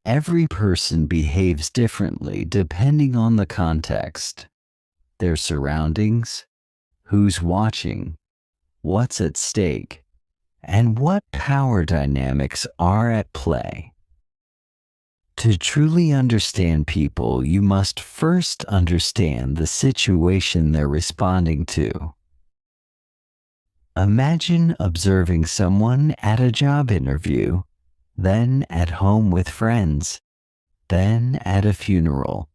Every person behaves differently depending on the context, their surroundings, who's watching, what's at stake, and what power dynamics are at play. To truly understand people, you must first understand the situation they're responding to. Imagine observing someone at a job interview, then at home with friends, then at a funeral.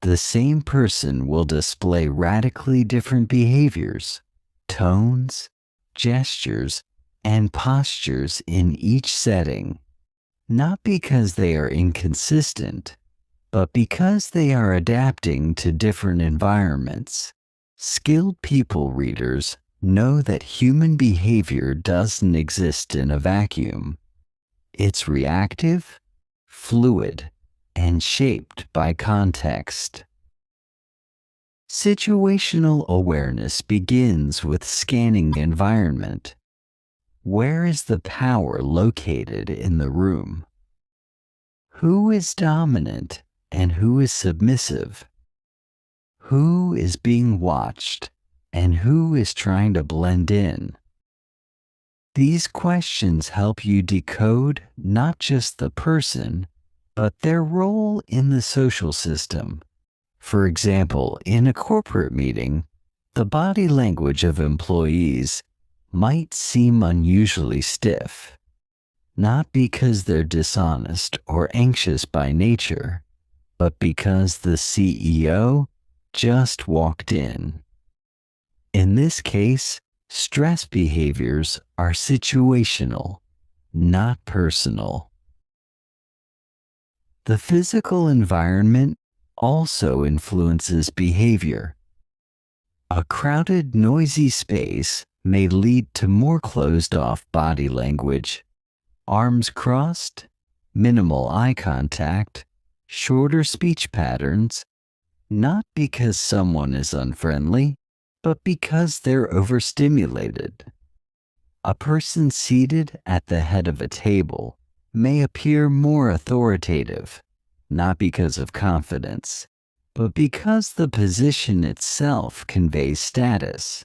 The same person will display radically different behaviors, tones, gestures, and postures in each setting, not because they are inconsistent, but because they are adapting to different environments. Skilled people readers know that human behavior doesn't exist in a vacuum. It's reactive, fluid, and shaped by context. Situational awareness begins with scanning the environment. Where is the power located in the room? Who is dominant and who is submissive? Who is being watched and who is trying to blend in? These questions help you decode not just the person, but their role in the social system. For example, in a corporate meeting, the body language of employees might seem unusually stiff, not because they're dishonest or anxious by nature, but because the CEO just walked in. In this case, stress behaviors are situational, not personal. The physical environment also influences behavior. A crowded, noisy space may lead to more closed-off body language, arms crossed, minimal eye contact, shorter speech patterns, not because someone is unfriendly, but because they're overstimulated. A person seated at the head of a table may appear more authoritative, not because of confidence, but because the position itself conveys status.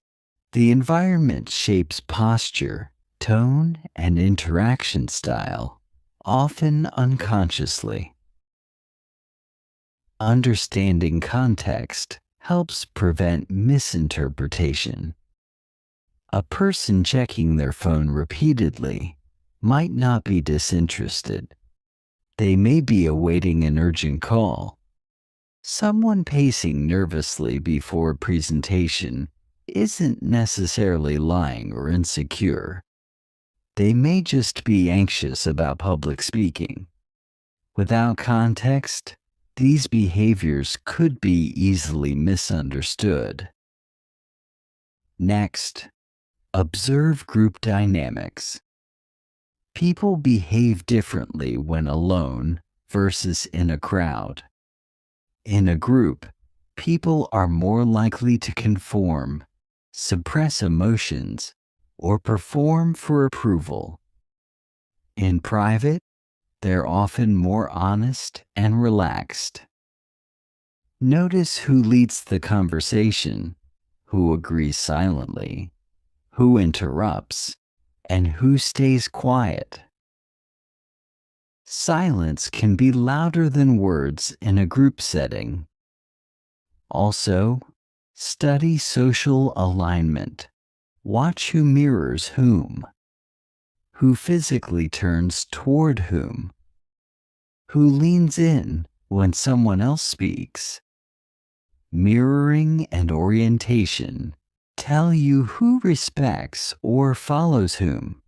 The environment shapes posture, tone, and interaction style, often unconsciously. Understanding context helps prevent misinterpretation. A person checking their phone repeatedly might not be disinterested. They may be awaiting an urgent call. Someone pacing nervously before a presentation isn't necessarily lying or insecure. They may just be anxious about public speaking. Without context, these behaviors could be easily misunderstood. Next, observe group dynamics. People behave differently when alone versus in a crowd. In a group, people are more likely to conform, suppress emotions, or perform for approval. In private, they're often more honest and relaxed. Notice who leads the conversation, who agrees silently, who interrupts, and who stays quiet. Silence can be louder than words in a group setting. Also, study social alignment. Watch who mirrors whom, who physically turns toward whom, who leans in when someone else speaks. Mirroring and orientation tell you who respects or follows whom.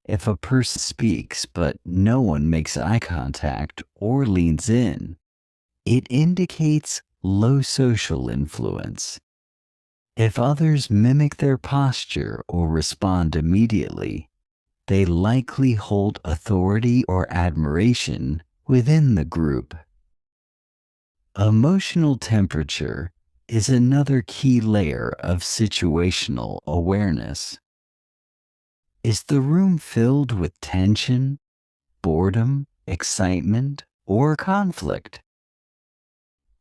If a person speaks but no one makes eye contact or leans in, it indicates low social influence. If others mimic their posture or respond immediately, they likely hold authority or admiration within the group. Emotional temperature is another key layer of situational awareness. Is the room filled with tension, boredom, excitement, or conflict?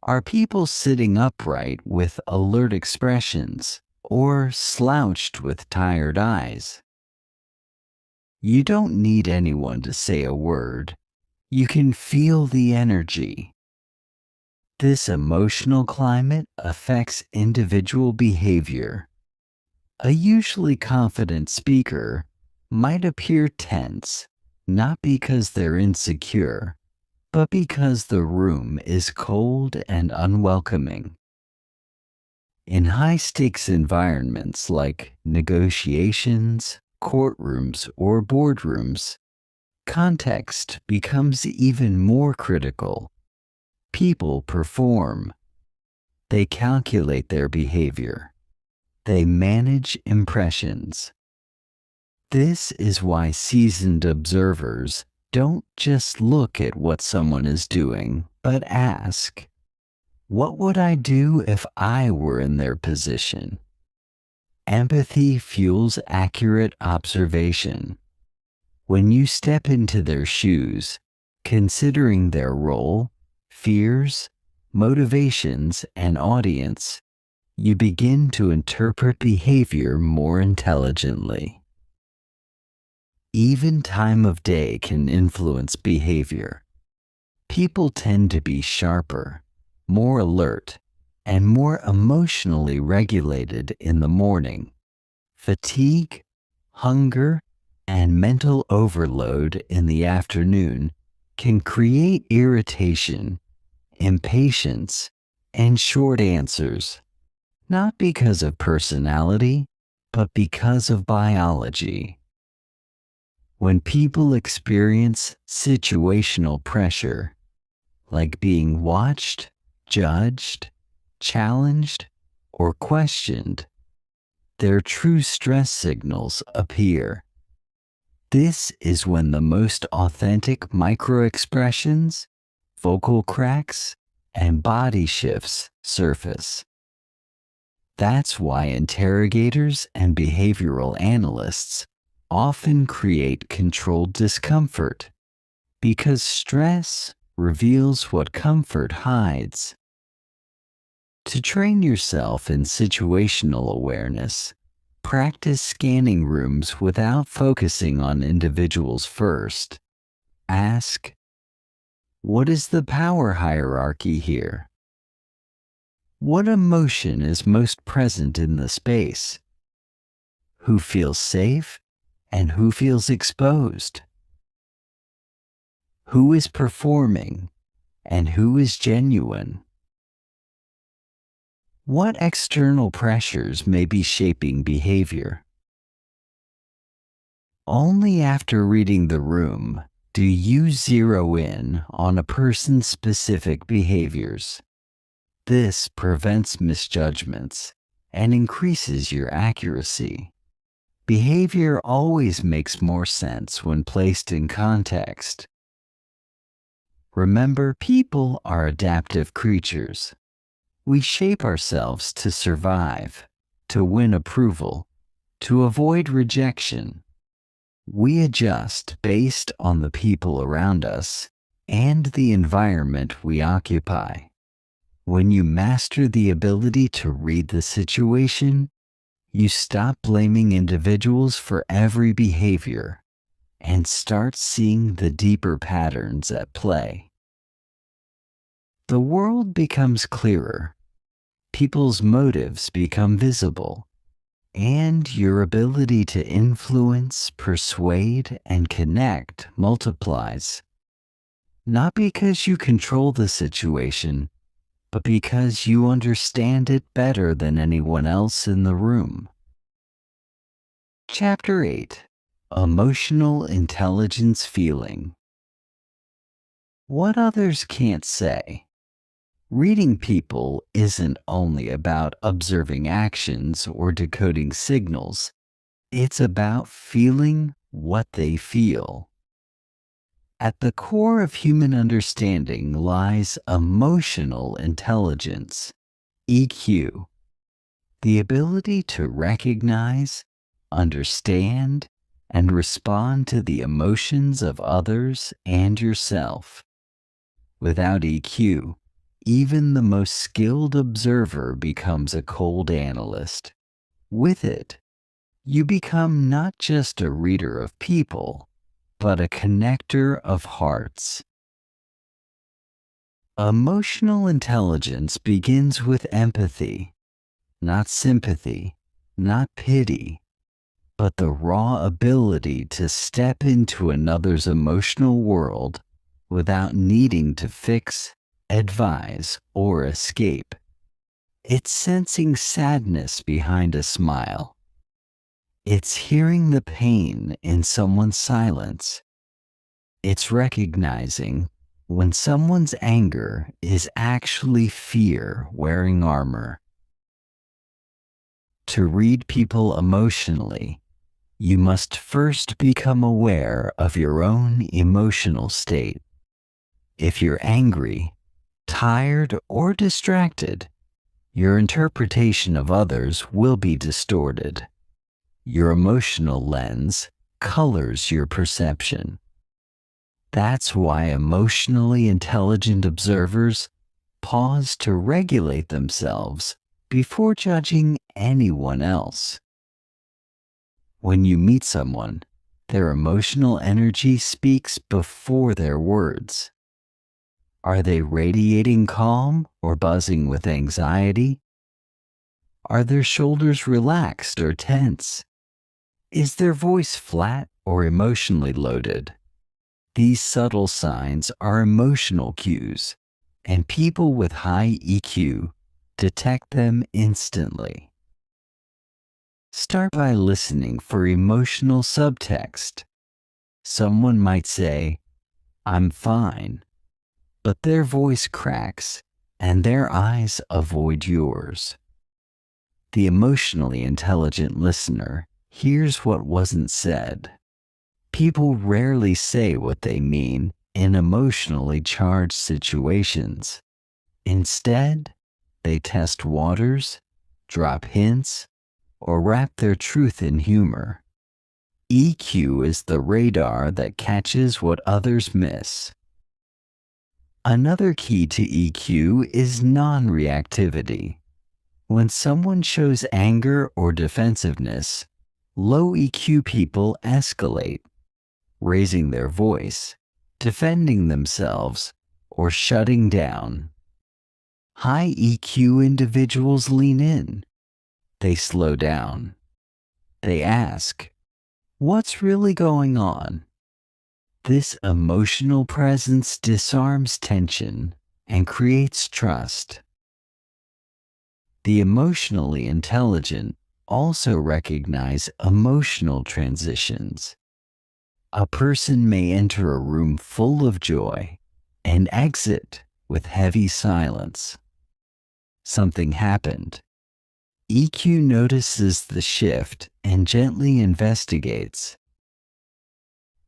Are people sitting upright with alert expressions or slouched with tired eyes? You don't need anyone to say a word. You can feel the energy. This emotional climate affects individual behavior. A usually confident speaker might appear tense, not because they're insecure, but because the room is cold and unwelcoming. In high-stakes environments like negotiations, courtrooms, or boardrooms, context becomes even more critical. People perform. They calculate their behavior. They manage impressions. This is why seasoned observers don't just look at what someone is doing, but ask, what would I do if I were in their position? Empathy fuels accurate observation. When you step into their shoes, considering their role, fears, motivations, and audience, you begin to interpret behavior more intelligently. Even time of day can influence behavior. People tend to be sharper, more alert, and more emotionally regulated in the morning. Fatigue, hunger, and mental overload in the afternoon can create irritation, impatience, and short answers, not because of personality, but because of biology. When people experience situational pressure, like being watched, judged, challenged, or questioned, their true stress signals appear. This is when the most authentic microexpressions, vocal cracks, and body shifts surface. That's why interrogators and behavioral analysts often create controlled discomfort, because stress reveals what comfort hides. To train yourself in situational awareness, practice scanning rooms without focusing on individuals first. Ask, what is the power hierarchy here? What emotion is most present in the space? who feels safe and who feels exposed, who is performing and who is genuine. What external pressures may be shaping behavior? Only after reading the room do you zero in on a person's specific behaviors. This prevents misjudgments and increases your accuracy. Behavior always makes more sense when placed in context. Remember, people are adaptive creatures. We shape ourselves to survive, to win approval, to avoid rejection. We adjust based on the people around us and the environment we occupy. When you master the ability to read the situation, you stop blaming individuals for every behavior and start seeing the deeper patterns at play. The world becomes clearer, people's motives become visible, and your ability to influence, persuade, and connect multiplies. Not because you control the situation, but because you understand it better than anyone else in the room. Chapter 8: Emotional Intelligence Feeling. What others can't say. Reading people isn't only about observing actions or decoding signals. It's about feeling what they feel. At the core of human understanding lies emotional intelligence, EQ, the ability to recognize, understand, and respond to the emotions of others and yourself. Without EQ, even the most skilled observer becomes a cold analyst. With it, you become not just a reader of people, but a connector of hearts. Emotional intelligence begins with empathy, not sympathy, not pity, but the raw ability to step into another's emotional world without needing to fix, advise, or escape. It's sensing sadness behind a smile. It's hearing the pain in someone's silence. It's recognizing when someone's anger is actually fear wearing armor. To read people emotionally, you must first become aware of your own emotional state. If you're angry, tired, or distracted, your interpretation of others will be distorted. Your emotional lens colors your perception. That's why emotionally intelligent observers pause to regulate themselves before judging anyone else. When you meet someone, their emotional energy speaks before their words. Are they radiating calm or buzzing with anxiety? Are their shoulders relaxed or tense? Is their voice flat or emotionally loaded? These subtle signs are emotional cues, and people with high EQ detect them instantly. Start by listening for emotional subtext. Someone might say, "I'm fine," but their voice cracks and their eyes avoid yours. The emotionally intelligent listener hears what wasn't said. People rarely say what they mean in emotionally charged situations. Instead, they test waters, drop hints, or wrap their truth in humor. EQ is the radar that catches what others miss. Another key to EQ is non-reactivity. When someone shows anger or defensiveness, low EQ people escalate, raising their voice, defending themselves, or shutting down. High EQ individuals lean in. They slow down. They ask, "What's really going on?" This emotional presence disarms tension and creates trust. The emotionally intelligent also recognize emotional transitions. A person may enter a room full of joy and exit with heavy silence. Something happened. EQ notices the shift and gently investigates.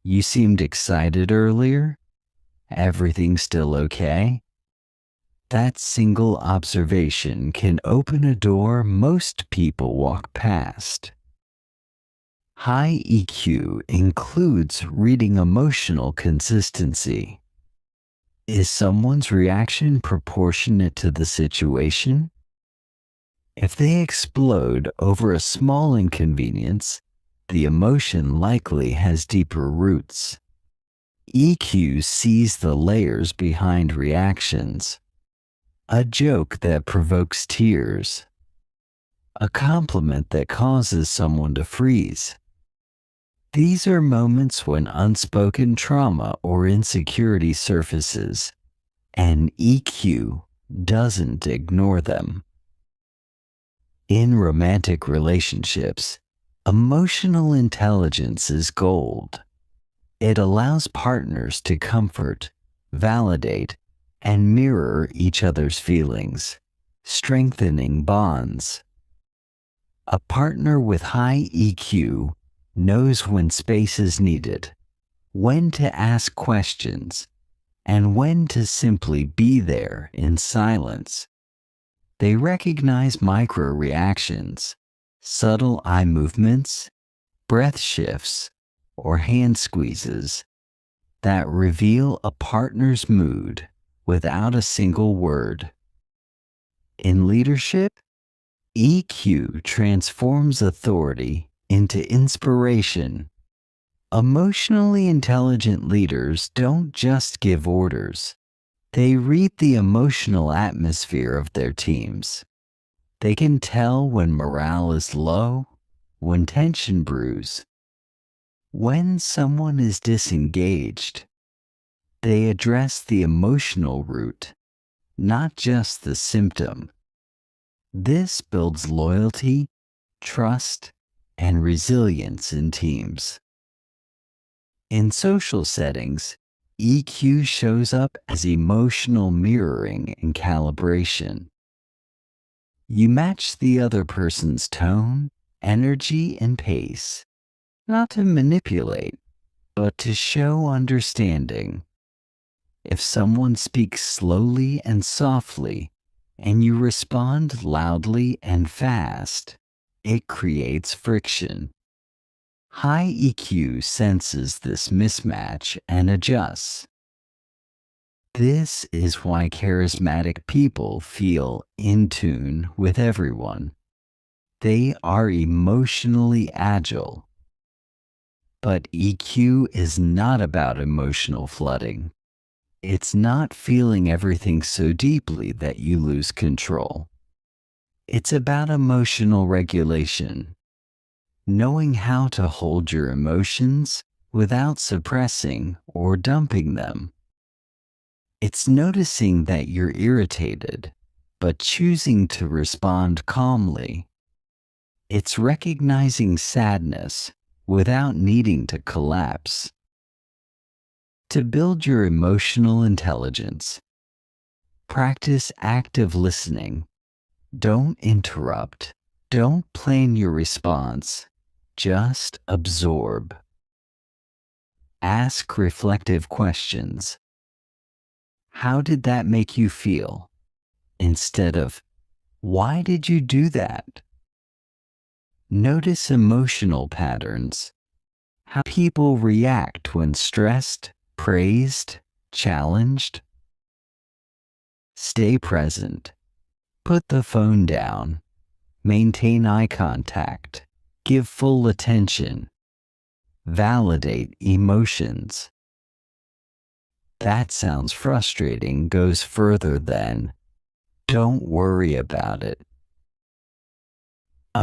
"You seemed excited earlier. Everything still okay?" That single observation can open a door most people walk past. High EQ includes reading emotional consistency. Is someone's reaction proportionate to the situation? If they explode over a small inconvenience, the emotion likely has deeper roots. EQ sees the layers behind reactions. A joke that provokes tears. A compliment that causes someone to freeze. These are moments when unspoken trauma or insecurity surfaces, and EQ doesn't ignore them. In romantic relationships, emotional intelligence is gold. It allows partners to comfort, validate, and mirror each other's feelings, strengthening bonds. A partner with high EQ knows when space is needed, when to ask questions, and when to simply be there in silence. They recognize micro reactions, subtle eye movements, breath shifts, or hand squeezes that reveal a partner's mood without a single word. In leadership, EQ transforms authority into inspiration. Emotionally intelligent leaders don't just give orders. They read the emotional atmosphere of their teams. They can tell when morale is low, when tension brews, when someone is disengaged. They address the emotional root, not just the symptom. This builds loyalty, trust, and resilience in teams. In social settings, EQ shows up as emotional mirroring and calibration. You match the other person's tone, energy, and pace, not to manipulate, but to show understanding. If someone speaks slowly and softly, and you respond loudly and fast, it creates friction. High EQ senses this mismatch and adjusts. This is why charismatic people feel in tune with everyone. They are emotionally agile. But EQ is not about emotional flooding. It's not feeling everything so deeply that you lose control. It's about emotional regulation, knowing how to hold your emotions without suppressing or dumping them. It's noticing that you're irritated, but choosing to respond calmly. It's recognizing sadness without needing to collapse. To build your emotional intelligence, practice active listening. Don't interrupt. Don't plan your response. Just absorb. Ask reflective questions. How did that make you feel? Instead of, why did you do that? Notice emotional patterns. How people react when stressed, praised, challenged. Stay present. Put the phone down. Maintain eye contact. Give full attention. Validate emotions. That sounds frustrating goes further than, don't worry about it.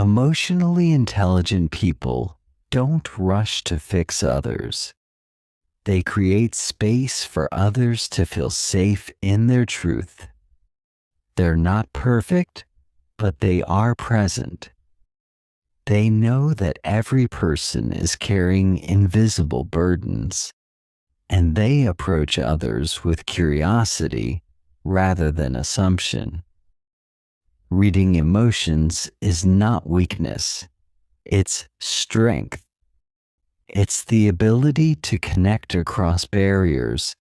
Emotionally intelligent people don't rush to fix others. They create space for others to feel safe in their truth. They're not perfect, but they are present. They know that every person is carrying invisible burdens, and they approach others with curiosity rather than assumption. Reading emotions is not weakness, it's strength. It's the ability to connect across barriers,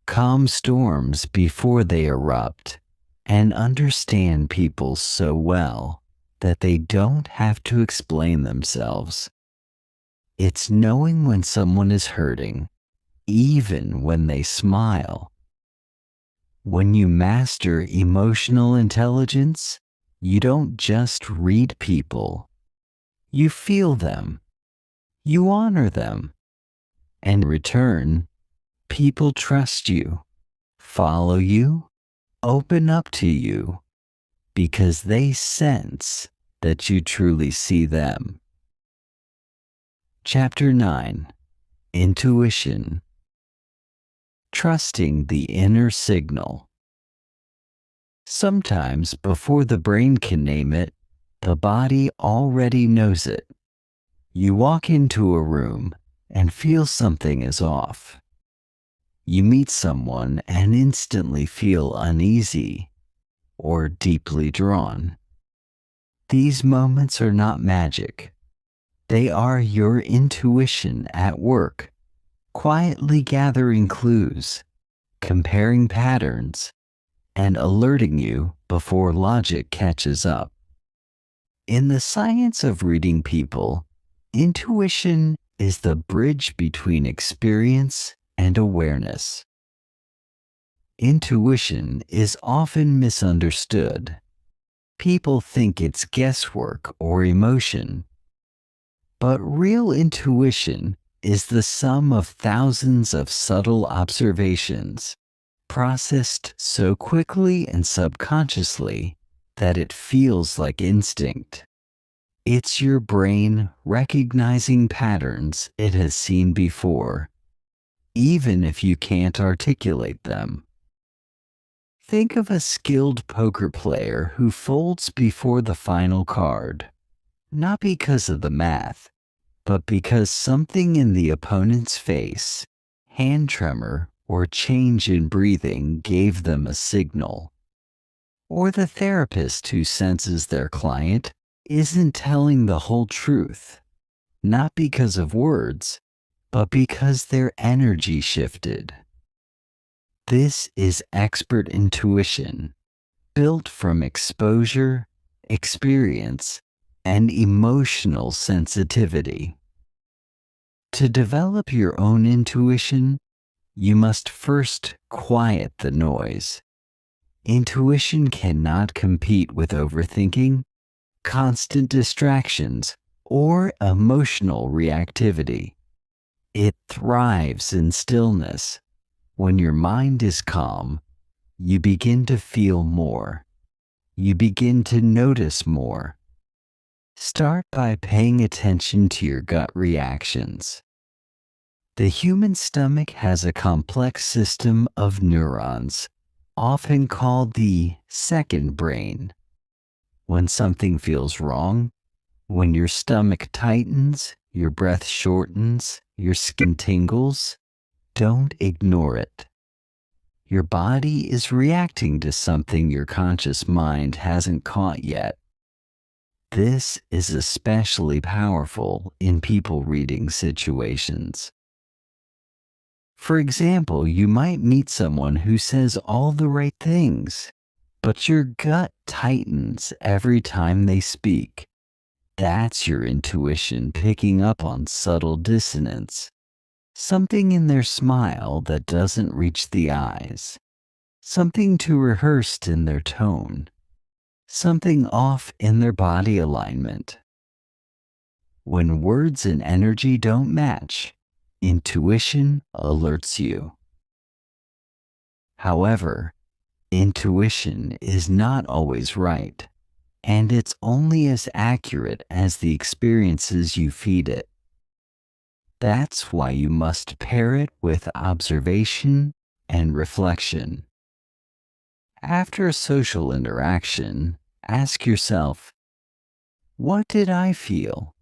calm storms before they erupt, and understand people so well that they don't have to explain themselves. It's knowing when someone is hurting, even when they smile. When you master emotional intelligence, you don't just read people. You feel them. You honor them. And in return, people trust you, follow you, open up to you, because they sense that you truly see them. Chapter 9. Intuition. Trusting the inner signal. Sometimes before the brain can name it, the body already knows it. You walk into a room and feel something is off. You meet someone and instantly feel uneasy or deeply drawn. These moments are not magic. They are your intuition at work, quietly gathering clues, comparing patterns, and alerting you before logic catches up. In the science of reading people, intuition is the bridge between experience and awareness. Intuition is often misunderstood. People think it's guesswork or emotion. But real intuition is the sum of thousands of subtle observations, processed so quickly and subconsciously that it feels like instinct. It's your brain recognizing patterns it has seen before, even if you can't articulate them. Think of a skilled poker player who folds before the final card, not because of the math, but because something in the opponent's face, hand tremor, or change in breathing gave them a signal. Or the therapist who senses their client isn't telling the whole truth, not because of words, but because their energy shifted. This is expert intuition, built from exposure, experience, and emotional sensitivity. To develop your own intuition, you must first quiet the noise. Intuition cannot compete with overthinking, constant distractions, or emotional reactivity. It thrives in stillness. When your mind is calm, you begin to feel more. You begin to notice more. Start by paying attention to your gut reactions. The human stomach has a complex system of neurons, often called the second brain. When something feels wrong, when your stomach tightens, your breath shortens, your skin tingles, don't ignore it. Your body is reacting to something your conscious mind hasn't caught yet. This is especially powerful in people reading situations. For example, you might meet someone who says all the right things, but your gut tightens every time they speak. That's your intuition picking up on subtle dissonance. Something in their smile that doesn't reach the eyes. Something too rehearsed in their tone. Something off in their body alignment. When words and energy don't match, intuition alerts you. However, intuition is not always right. and it's only as accurate as the experiences you feed it. That's why you must pair it with observation and reflection. After a social interaction, ask yourself, what did I feel?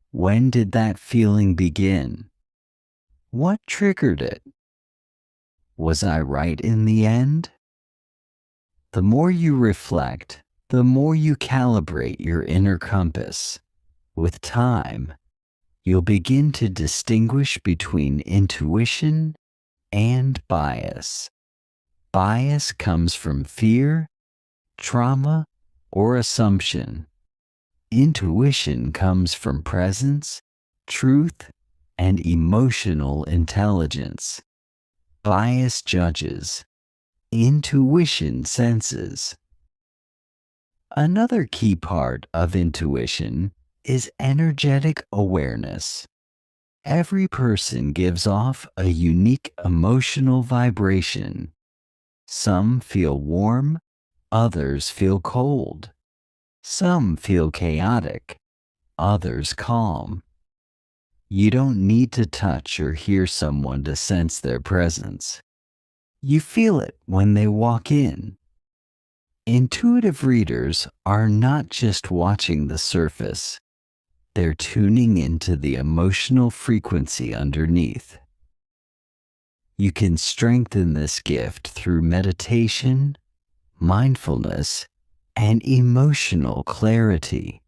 When did that feeling begin? What triggered it? Was I right in the end? The more you reflect, the more you calibrate your inner compass. With time, you'll begin to distinguish between intuition and bias. Bias comes from fear, trauma, or assumption. Intuition comes from presence, truth, and emotional intelligence. Bias judges. Intuition senses. Another key part of intuition is energetic awareness. Every person gives off a unique emotional vibration. Some feel warm, others feel cold. Some feel chaotic, others calm. You don't need to touch or hear someone to sense their presence. You feel it when they walk in. Intuitive readers are not just watching the surface, they're tuning into the emotional frequency underneath. You can strengthen this gift through meditation, mindfulness, and emotional clarity.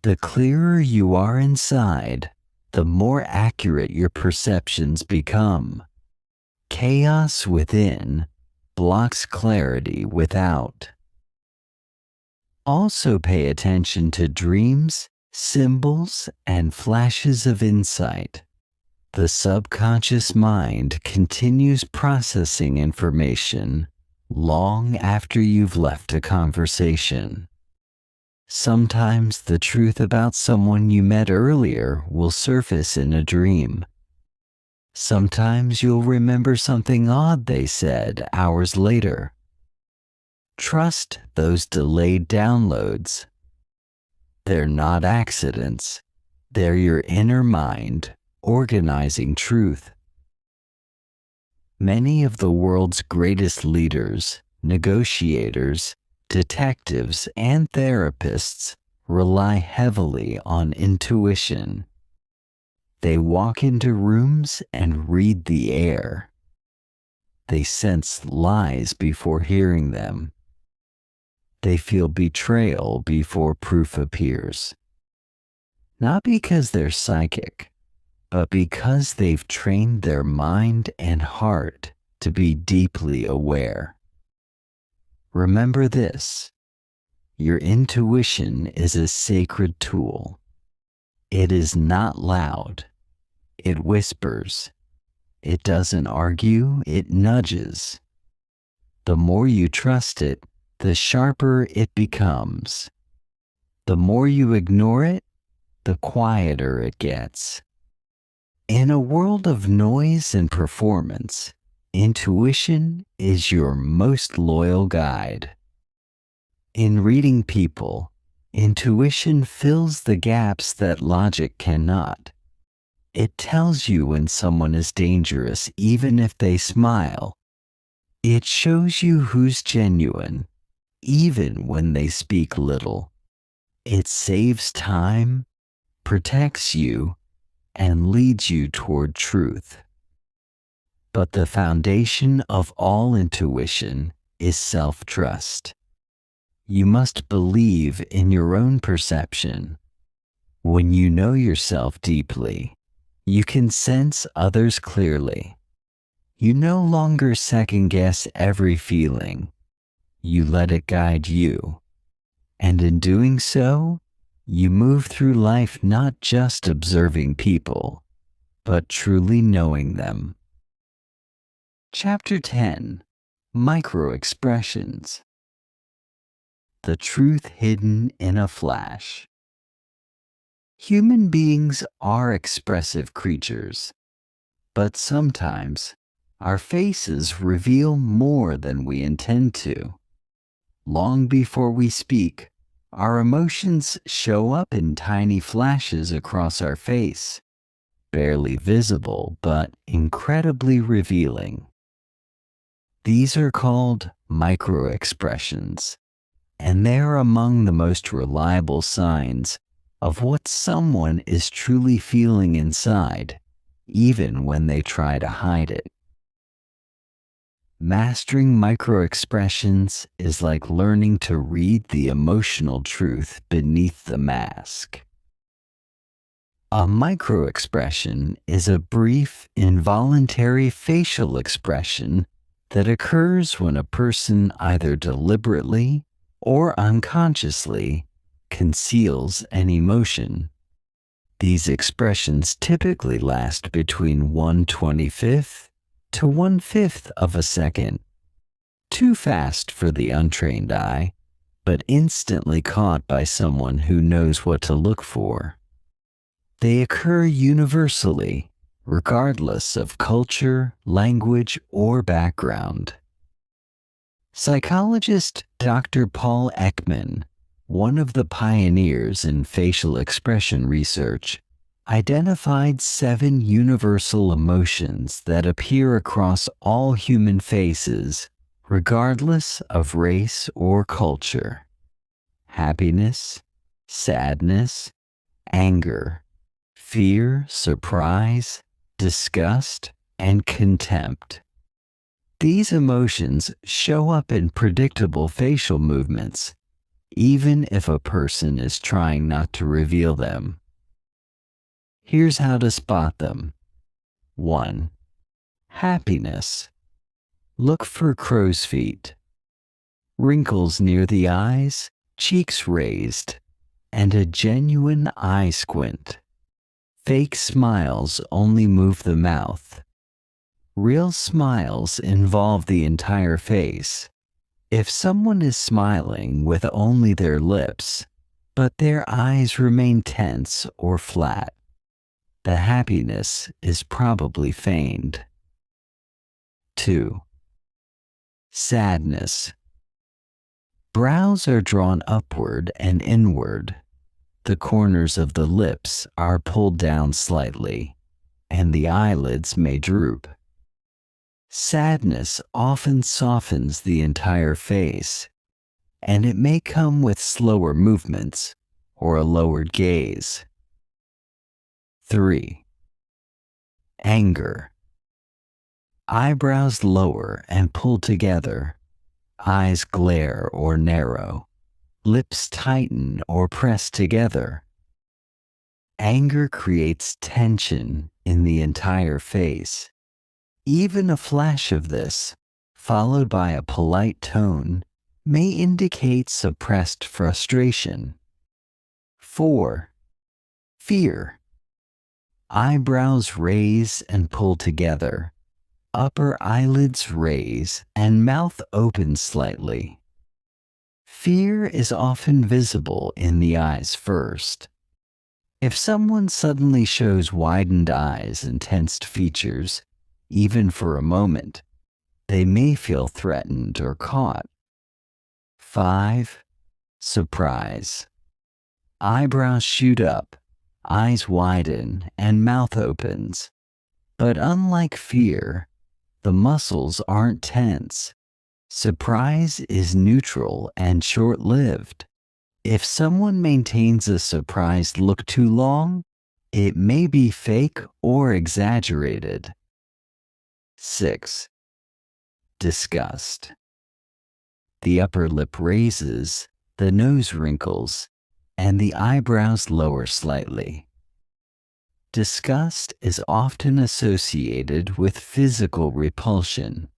The clearer you are inside, the more accurate your perceptions become. Chaos within blocks clarity without. Also pay attention to dreams, symbols, and flashes of insight. The subconscious mind continues processing information long after you've left a conversation. Sometimes the truth about someone you met earlier will surface in a dream. Sometimes you'll remember something odd they said hours later. Trust those delayed downloads. They're not accidents. They're your inner mind organizing truth. Many of the world's greatest leaders, negotiators, detectives, and therapists rely heavily on intuition. They walk into rooms and read the air. They sense lies before hearing them. They feel betrayal before proof appears. Not because they're psychic, but because they've trained their mind and heart to be deeply aware. Remember this: your intuition is a sacred tool. It is not loud. It whispers. It doesn't argue, it nudges. The more you trust it, the sharper it becomes. The more you ignore it, the quieter it gets. In a world of noise and performance, intuition is your most loyal guide. In reading people, intuition fills the gaps that logic cannot. It tells you when someone is dangerous even if they smile. It shows you who's genuine, even when they speak little. It saves time, protects you, and leads you toward truth. But the foundation of all intuition is self-trust. You must believe in your own perception. When you know yourself deeply, you can sense others clearly. You no longer second-guess every feeling. You let it guide you. And in doing so, you move through life not just observing people, but truly knowing them. Chapter 10: Micro-Expressions. The truth hidden in a flash. Human beings are expressive creatures, but sometimes our faces reveal more than we intend to. Long before we speak, our emotions show up in tiny flashes across our face, barely visible but incredibly revealing. These are called microexpressions, and they're among the most reliable signs of what someone is truly feeling inside, even when they try to hide it. Mastering microexpressions is like learning to read the emotional truth beneath the mask. A microexpression is a brief, involuntary facial expression that occurs when a person either deliberately or unconsciously conceals an emotion. These expressions typically last between 1/25th to 1/5 of a second. Too fast for the untrained eye, but instantly caught by someone who knows what to look for. They occur universally, regardless of culture, language, or background. Psychologist Dr. Paul Ekman, one of the pioneers in facial expression research, identified 7 universal emotions that appear across all human faces, regardless of race or culture: happiness, sadness, anger, fear, surprise, disgust, and contempt. These emotions show up in predictable facial movements, even if a person is trying not to reveal them. Here's how to spot them. 1. Happiness. Look for crow's feet, wrinkles near the eyes, cheeks raised, and a genuine eye squint. Fake smiles only move the mouth. Real smiles involve the entire face. If someone is smiling with only their lips, but their eyes remain tense or flat, the happiness is probably feigned. 2. Sadness. Brows are drawn upward and inward. The corners of the lips are pulled down slightly, and the eyelids may droop. Sadness often softens the entire face, and it may come with slower movements or a lowered gaze. 3. Anger. Eyebrows lower and pull together, eyes glare or narrow, lips tighten or press together. Anger creates tension in the entire face. Even a flash of this, followed by a polite tone, may indicate suppressed frustration. 4. Fear. Eyebrows raise and pull together, upper eyelids raise, and mouth opens slightly. Fear is often visible in the eyes first. If someone suddenly shows widened eyes and tensed features, even for a moment, they may feel threatened or caught. 5. Surprise. Eyebrows shoot up, eyes widen, and mouth opens. But unlike fear, the muscles aren't tense. Surprise is neutral and short-lived. If someone maintains a surprised look too long, it may be fake or exaggerated. 6. Disgust. The upper lip raises, the nose wrinkles, and the eyebrows lower slightly. Disgust is often associated with physical repulsion.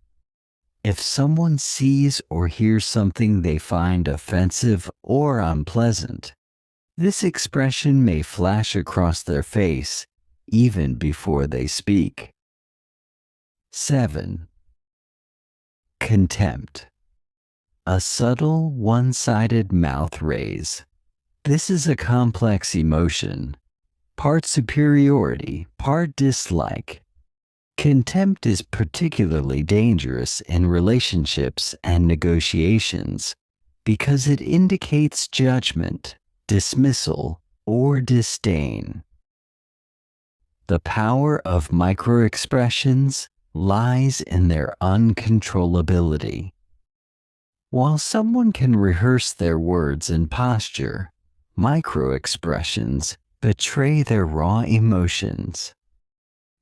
If someone sees or hears something they find offensive or unpleasant, this expression may flash across their face even before they speak. 7. Contempt. A subtle, one-sided mouth raise. This is a complex emotion, part superiority, part dislike. Contempt is particularly dangerous in relationships and negotiations, because it indicates judgment, dismissal, or disdain. The power of microexpressions lies in their uncontrollability. While someone can rehearse their words and posture, microexpressions betray their raw emotions.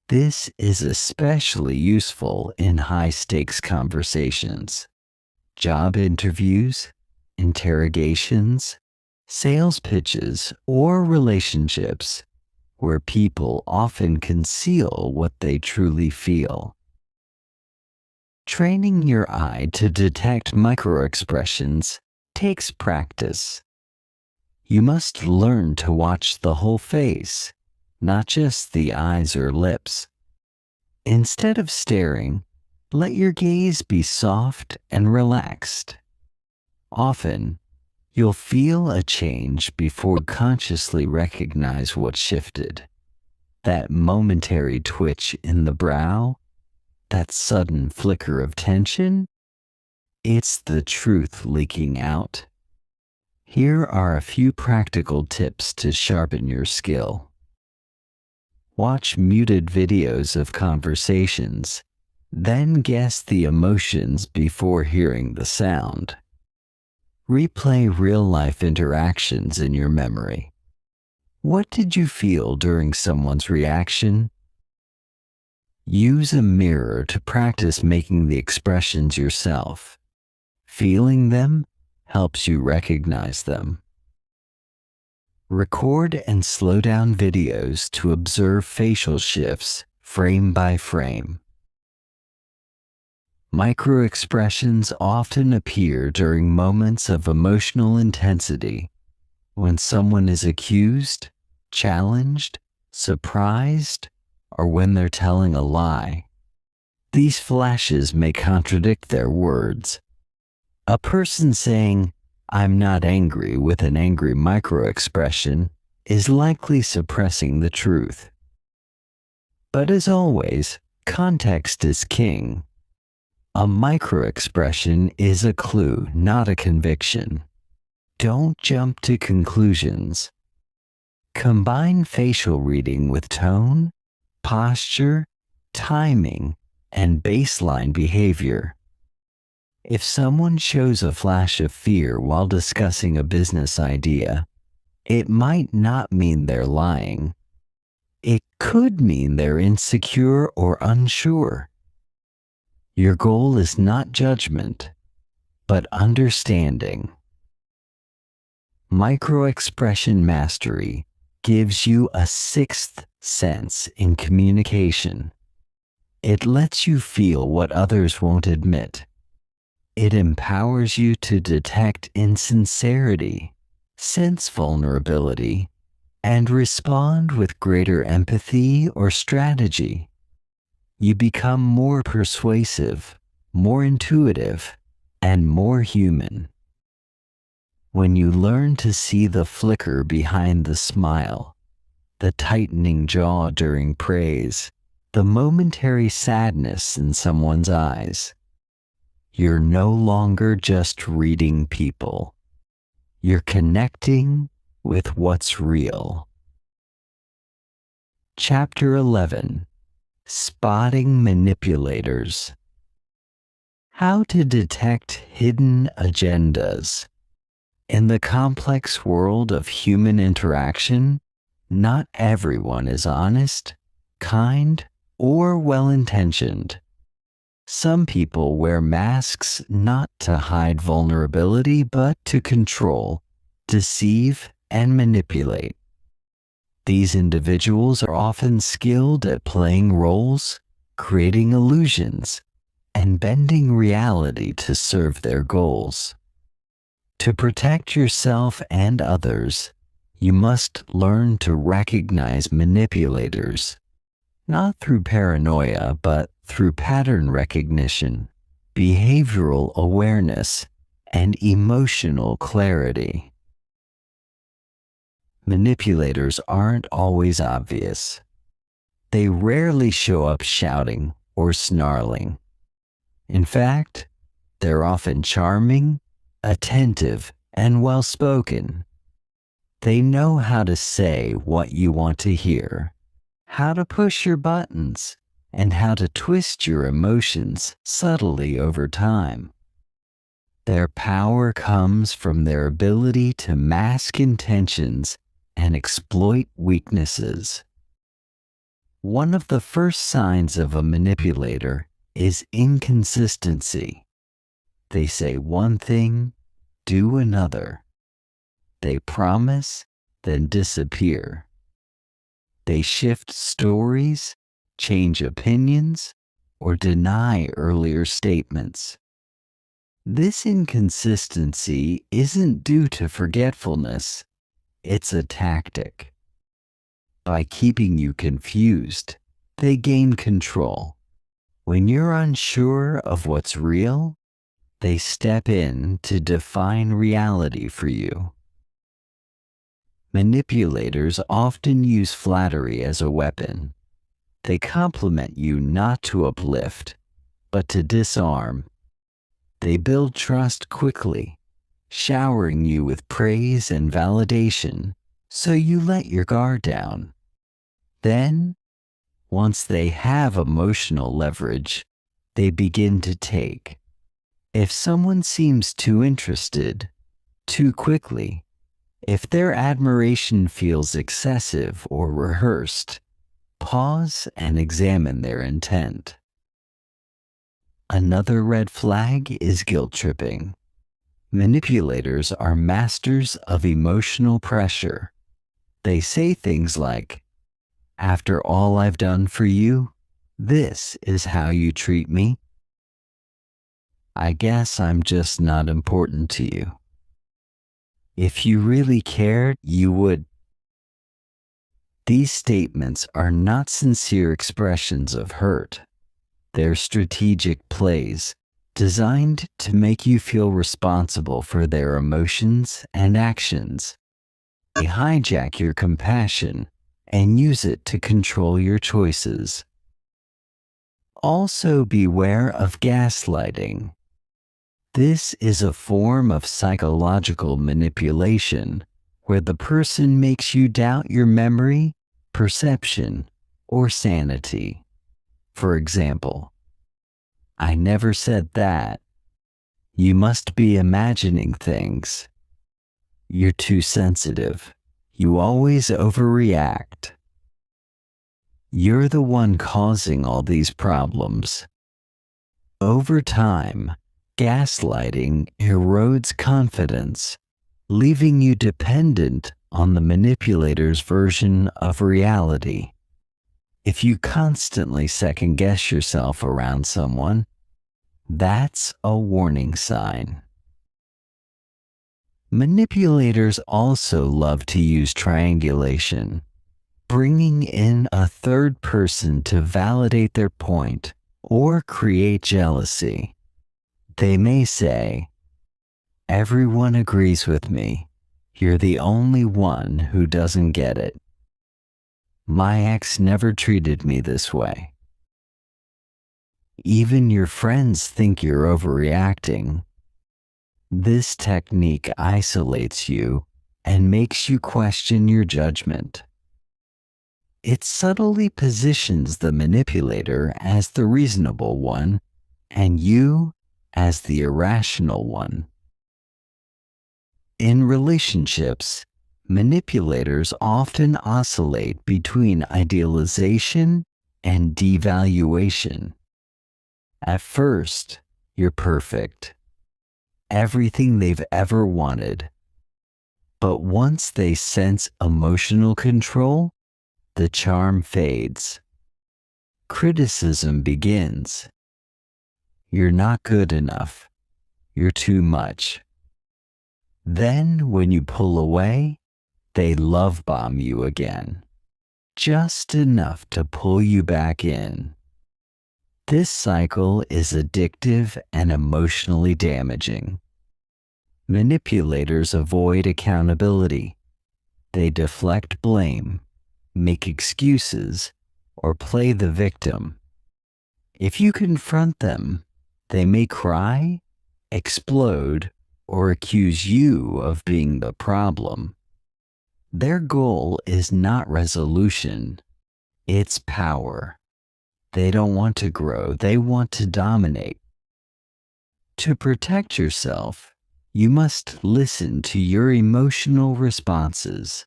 This is especially useful in high-stakes conversations, job interviews, interrogations, sales pitches, or relationships where people often conceal what they truly feel. Training your eye to detect microexpressions takes practice. You must learn to watch the whole face, not just the eyes or lips. Instead of staring, let your gaze be soft and relaxed. Often, you'll feel a change before you consciously recognize what shifted. That momentary twitch in the brow, that sudden flicker of tension, it's the truth leaking out. Here are a few practical tips to sharpen your skill. Watch muted videos of conversations, then guess the emotions before hearing the sound. Replay real-life interactions in your memory. What did you feel during someone's reaction? Use a mirror to practice making the expressions yourself. Feeling them helps you recognize them. Record and slow down videos to observe facial shifts frame by frame. Microexpressions often appear during moments of emotional intensity, when someone is accused, challenged, surprised, or when they're telling a lie. These flashes may contradict their words. A person saying, "I'm not angry" with an angry microexpression is likely suppressing the truth. But as always, context is king. A microexpression is a clue, not a conviction. Don't jump to conclusions. Combine facial reading with tone, posture, timing, and baseline behavior. If someone shows a flash of fear while discussing a business idea, it might not mean they're lying. It could mean they're insecure or unsure. Your goal is not judgment, but understanding. Microexpression mastery gives you a sixth sense in communication. It lets you feel what others won't admit. It empowers you to detect insincerity, sense vulnerability, and respond with greater empathy or strategy. You become more persuasive, more intuitive, and more human. When you learn to see the flicker behind the smile, the tightening jaw during praise, the momentary sadness in someone's eyes, you're no longer just reading people. You're connecting with what's real. Chapter 11. Spotting Manipulators. How to detect hidden agendas. In the complex world of human interaction, not everyone is honest, kind, or well-intentioned. Some people wear masks not to hide vulnerability, but to control, deceive, and manipulate. These individuals are often skilled at playing roles, creating illusions, and bending reality to serve their goals. To protect yourself and others, you must learn to recognize manipulators, not through paranoia, but through pattern recognition, behavioral awareness, and emotional clarity. Manipulators aren't always obvious. They rarely show up shouting or snarling. In fact, they're often charming, attentive, and well-spoken. They know how to say what you want to hear, how to push your buttons, and how to twist your emotions subtly over time. Their power comes from their ability to mask intentions and exploit weaknesses. One of the first signs of a manipulator is inconsistency. They say one thing, do another. They promise, then disappear. They shift stories, change opinions, or deny earlier statements. This inconsistency isn't due to forgetfulness, it's a tactic. By keeping you confused, they gain control. When you're unsure of what's real, they step in to define reality for you. Manipulators often use flattery as a weapon. They compliment you not to uplift, but to disarm. They build trust quickly, showering you with praise and validation, so you let your guard down. Then, once they have emotional leverage, they begin to take. If someone seems too interested, too quickly, if their admiration feels excessive or rehearsed, pause and examine their intent. Another red flag is guilt tripping. Manipulators are masters of emotional pressure. They say things like, "After all I've done for you, this is how you treat me. I guess I'm just not important to you. If you really cared, you would." These statements are not sincere expressions of hurt. They're strategic plays designed to make you feel responsible for their emotions and actions. They hijack your compassion and use it to control your choices. Also, beware of gaslighting. This is a form of psychological manipulation where the person makes you doubt your memory, perception, or sanity. For example, "I never said that. You must be imagining things. You're too sensitive. You always overreact. You're the one causing all these problems." Over time, gaslighting erodes confidence, leaving you dependent on the manipulator's version of reality. If you constantly second-guess yourself around someone, that's a warning sign. Manipulators also love to use triangulation, bringing in a third person to validate their point or create jealousy. They may say, "Everyone agrees with me. You're the only one who doesn't get it. My ex never treated me this way." Even your friends think you're overreacting. This technique isolates you and makes you question your judgment. It subtly positions the manipulator as the reasonable one and you as the irrational one. In relationships, manipulators often oscillate between idealization and devaluation. At first, you're perfect, everything they've ever wanted. But once they sense emotional control, the charm fades. Criticism begins. You're not good enough. You're too much. Then, when you pull away, they love bomb you again. Just enough to pull you back in. This cycle is addictive and emotionally damaging. Manipulators avoid accountability. They deflect blame, make excuses, or play the victim. If you confront them, they may cry, explode, or accuse you of being the problem. Their goal is not resolution, it's power. They don't want to grow, they want to dominate. To protect yourself, you must listen to your emotional responses.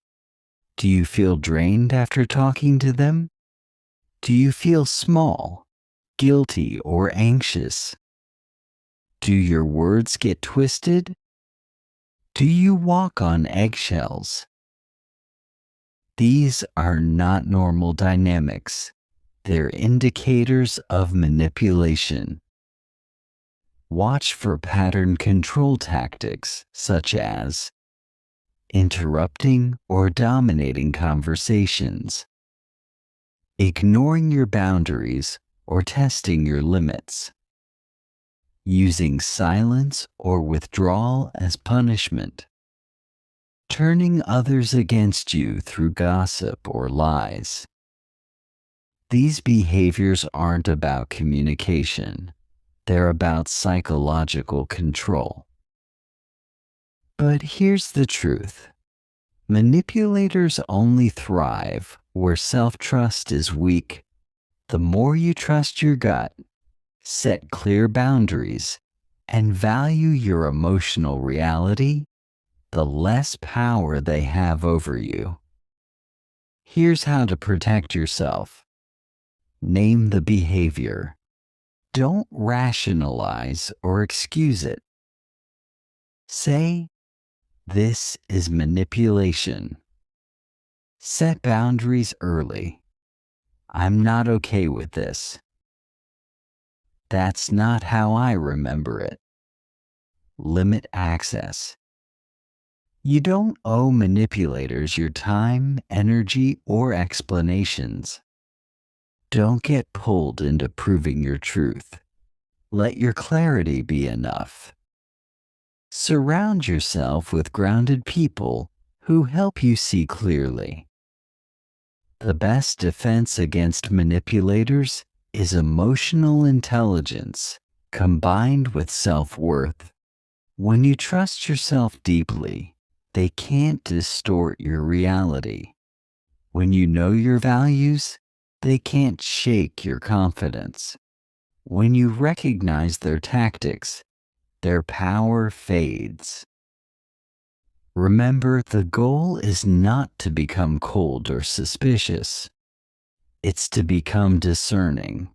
Do you feel drained after talking to them? Do you feel small, guilty, or anxious? Do your words get twisted? Do you walk on eggshells? These are not normal dynamics. They're indicators of manipulation. Watch for pattern control tactics such as interrupting or dominating conversations, ignoring your boundaries or testing your limits, using silence or withdrawal as punishment, turning others against you through gossip or lies. These behaviors aren't about communication. They're about psychological control. But here's the truth. Manipulators only thrive where self-trust is weak. The more you trust your gut, set clear boundaries, and value your emotional reality, the less power they have over you. Here's how to protect yourself. Name the behavior. Don't rationalize or excuse it. Say, "This is manipulation." Set boundaries early. "I'm not okay with this. That's not how I remember it." Limit access. You don't owe manipulators your time, energy, or explanations. Don't get pulled into proving your truth. Let your clarity be enough. Surround yourself with grounded people who help you see clearly. The best defense against manipulators is emotional intelligence combined with self-worth. When you trust yourself deeply, they can't distort your reality. When you know your values, they can't shake your confidence. When you recognize their tactics, their power fades. Remember, the goal is not to become cold or suspicious. It's to become discerning.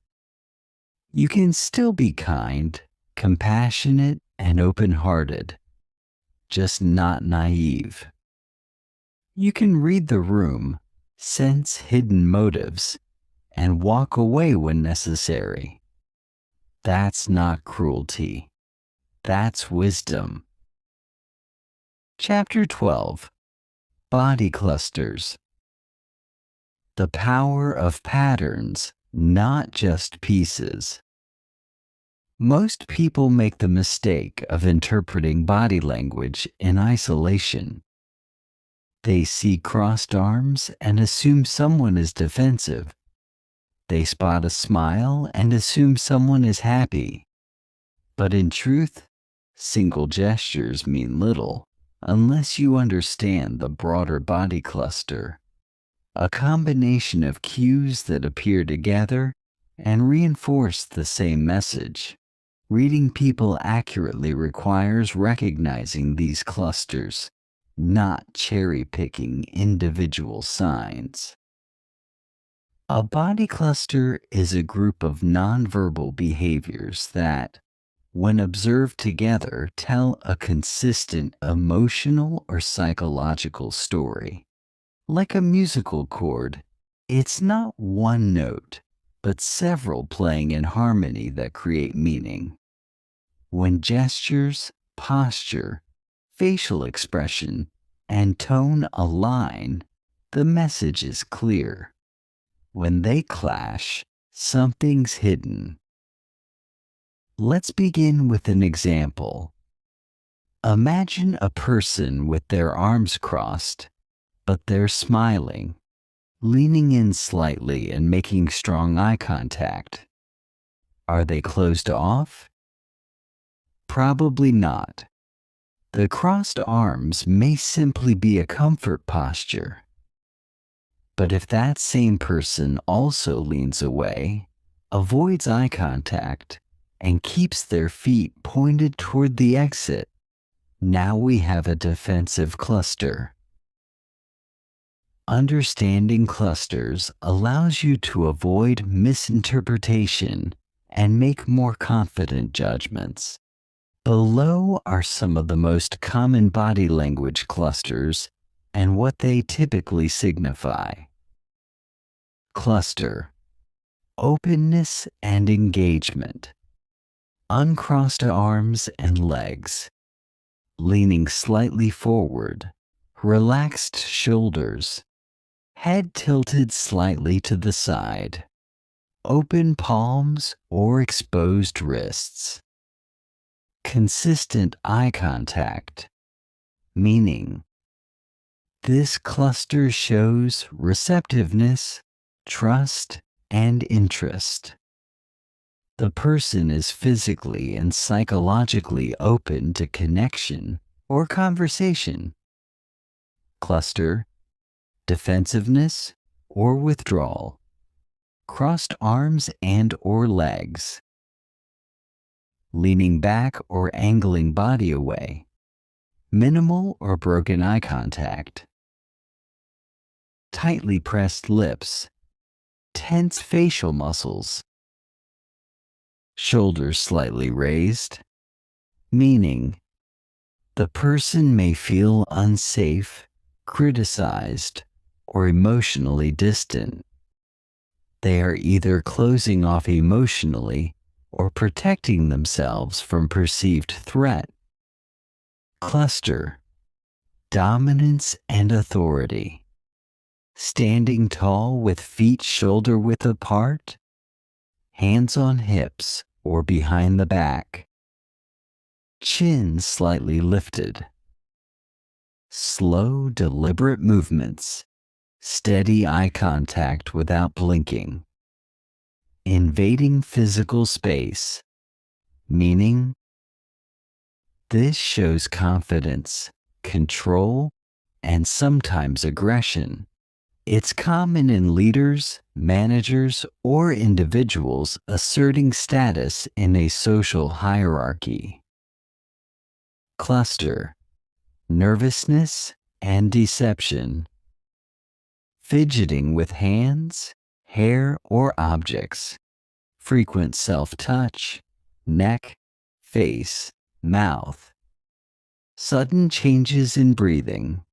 You can still be kind, compassionate, and open-hearted, just not naive. You can read the room, sense hidden motives, and walk away when necessary. That's not cruelty. That's wisdom. Chapter 12. Body Clusters. The power of patterns, not just pieces. Most people make the mistake of interpreting body language in isolation. They see crossed arms and assume someone is defensive. They spot a smile and assume someone is happy. But in truth, single gestures mean little unless you understand the broader body cluster, a combination of cues that appear together and reinforce the same message. Reading people accurately requires recognizing these clusters, not cherry-picking individual signs. A body cluster is a group of nonverbal behaviors that, when observed together, tell a consistent emotional or psychological story. Like a musical chord, it's not one note, but several playing in harmony that create meaning. When gestures, posture, facial expression, and tone align, the message is clear. When they clash, something's hidden. Let's begin with an example. Imagine a person with their arms crossed, but they're smiling, leaning in slightly and making strong eye contact. Are they closed off? Probably not. The crossed arms may simply be a comfort posture. But if that same person also leans away, avoids eye contact, and keeps their feet pointed toward the exit, now we have a defensive cluster. Understanding clusters allows you to avoid misinterpretation and make more confident judgments. Below are some of the most common body language clusters and what they typically signify. Cluster: openness and engagement, uncrossed arms and legs, leaning slightly forward, relaxed shoulders, head tilted slightly to the side, open palms or exposed wrists. Consistent eye contact, meaning this cluster shows receptiveness, trust, and interest. The person is physically and psychologically open to connection or conversation. Cluster: defensiveness or withdrawal, crossed arms and or legs, leaning back or angling body away, minimal or broken eye contact, tightly pressed lips, tense facial muscles, shoulders slightly raised, meaning the person may feel unsafe, criticized, or emotionally distant. They are either closing off emotionally or protecting themselves from perceived threat. Cluster: dominance and authority, standing tall with feet shoulder width apart, hands on hips or behind the back, chin slightly lifted, slow, deliberate movements, steady eye contact without blinking, invading physical space, meaning this shows confidence, control, and sometimes aggression. It's common in leaders, managers, or individuals asserting status in a social hierarchy. Cluster: nervousness and deception, fidgeting with hands, hair, or objects, frequent self-touch, neck, face, mouth, sudden changes in breathing,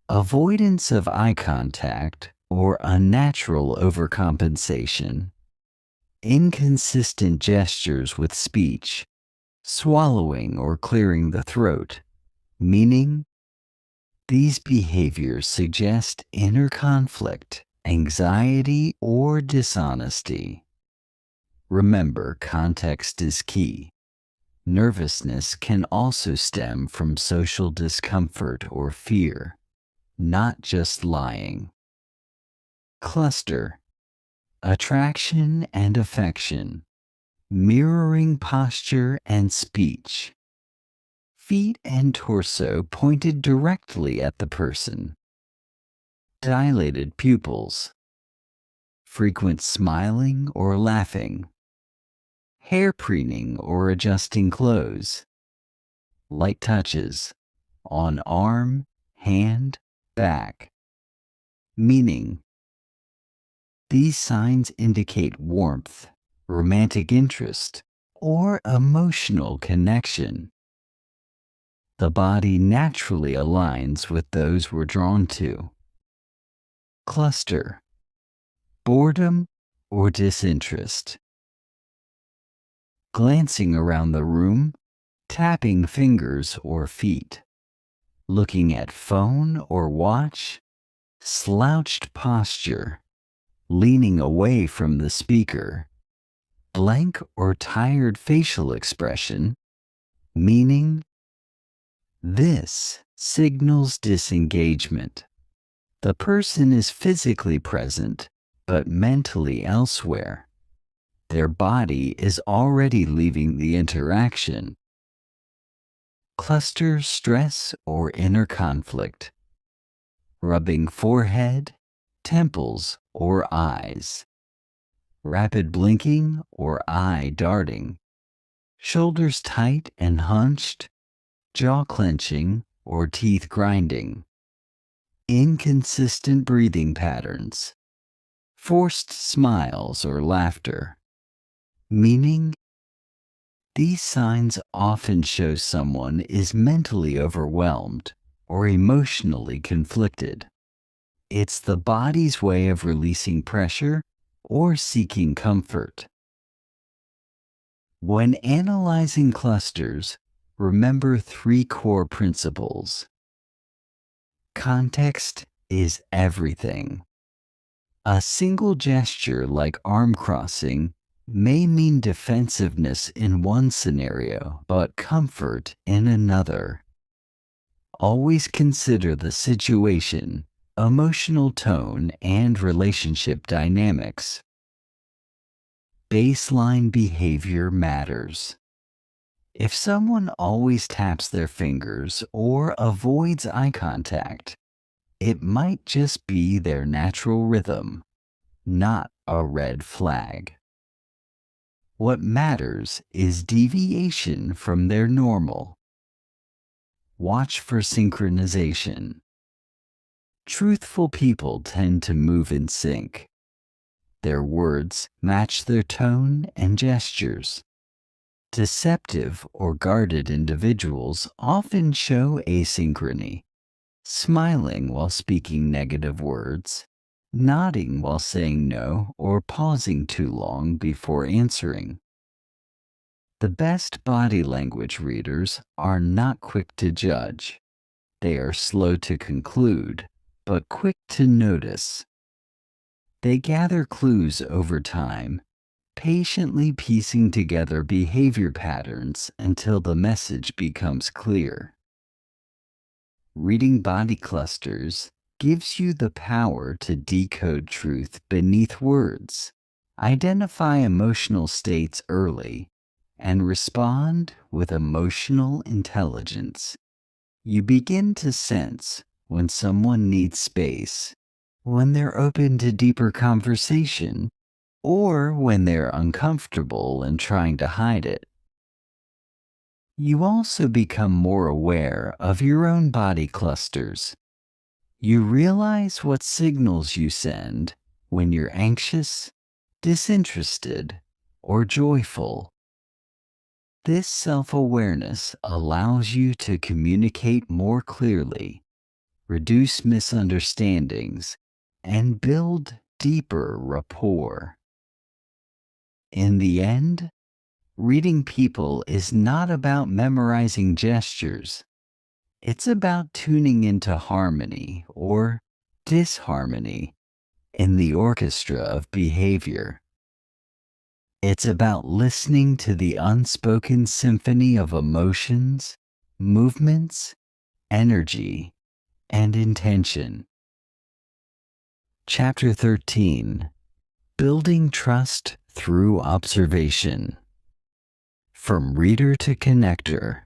avoidance of eye contact or unnatural overcompensation, inconsistent gestures with speech, swallowing or clearing the throat, meaning these behaviors suggest inner conflict, anxiety, or dishonesty. Remember, context is key. Nervousness can also stem from social discomfort or fear, not just lying. Cluster: attraction and affection, mirroring posture and speech, feet and torso pointed directly at the person, dilated pupils, frequent smiling or laughing, hair preening or adjusting clothes, light touches on arm, hand, back, meaning these signs indicate warmth, romantic interest, or emotional connection. The body naturally aligns with those we're drawn to. Cluster: boredom or disinterest, glancing around the room, tapping fingers or feet, looking at phone or watch, slouched posture, leaning away from the speaker, blank or tired facial expression, meaning this signals disengagement. The person is physically present, but mentally elsewhere. Their body is already leaving the interaction. cluster stress or inner conflict, rubbing forehead, temples, or eyes, rapid blinking or eye darting, shoulders tight and hunched, jaw clenching or teeth grinding, inconsistent breathing patterns, forced smiles or laughter. Meaning, these signs often show someone is mentally overwhelmed or emotionally conflicted. It's the body's way of releasing pressure or seeking comfort. When analyzing clusters, remember 3 core principles. Context is everything. A single gesture like arm crossing may mean defensiveness in one scenario, but comfort in another. Always consider the situation, emotional tone, and relationship dynamics. Baseline behavior matters. If someone always taps their fingers or avoids eye contact, it might just be their natural rhythm, not a red flag. What matters is deviation from their normal. Watch for synchronization. Truthful people tend to move in sync. Their words match their tone and gestures. Deceptive or guarded individuals often show asynchrony, smiling while speaking negative words, nodding while saying no, or pausing too long before answering. The best body language readers are not quick to judge. They are slow to conclude, but quick to notice. They gather clues over time, patiently piecing together behavior patterns until the message becomes clear. Reading body clusters gives you the power to decode truth beneath words, identify emotional states early, and respond with emotional intelligence. You begin to sense when someone needs space, when they're open to deeper conversation, or when they're uncomfortable and trying to hide it. You also become more aware of your own body clusters. You realize what signals you send when you're anxious, disinterested, or joyful. This self-awareness allows you to communicate more clearly, reduce misunderstandings, and build deeper rapport. In the end, reading people is not about memorizing gestures. It's about tuning into harmony or disharmony in the orchestra of behavior. It's about listening to the unspoken symphony of emotions, movements, energy, and intention. Chapter 13. Building Trust Through Observation. From Reader to Connector.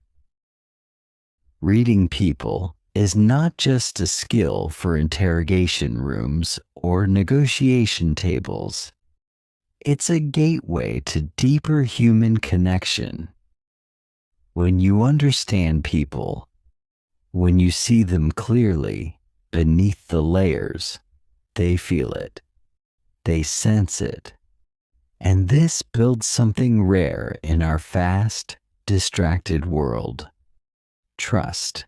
Reading people is not just a skill for interrogation rooms or negotiation tables. It's a gateway to deeper human connection. When you understand people, when you see them clearly beneath the layers, they feel it, they sense it, and this builds something rare in our fast, distracted world: trust.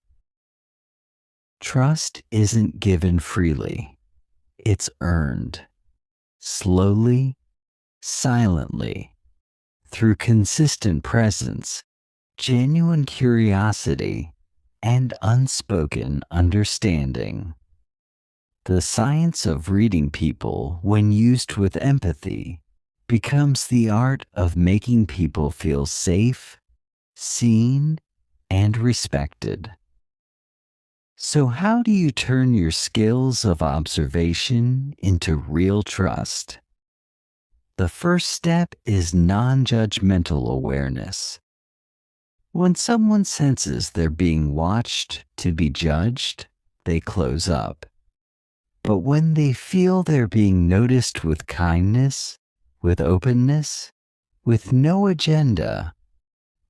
Trust isn't given freely, it's earned, slowly, silently, through consistent presence, genuine curiosity, and unspoken understanding. The science of reading people, when used with empathy, becomes the art of making people feel safe, seen, and respected. So how do you turn your skills of observation into real trust? The first step is non-judgmental awareness. When someone senses they're being watched to be judged, they close up. But when they feel they're being noticed with kindness, with openness, with no agenda,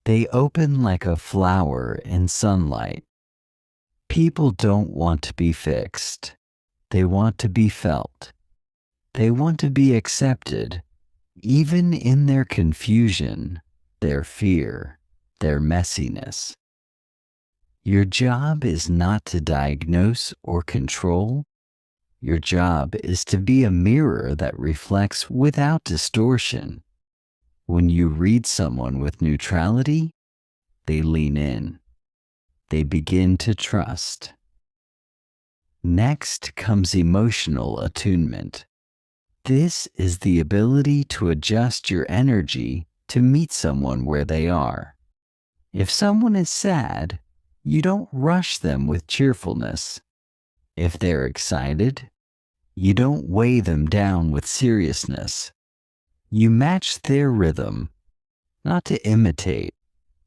they open like a flower in sunlight. People don't want to be fixed. They want to be felt. They want to be accepted, even in their confusion, their fear, their messiness. Your job is not to diagnose or control. Your job is to be a mirror that reflects without distortion. When you read someone with neutrality, they lean in. They begin to trust. Next comes emotional attunement. This is the ability to adjust your energy to meet someone where they are. If someone is sad, you don't rush them with cheerfulness. If they're excited, you don't weigh them down with seriousness. You match their rhythm, not to imitate,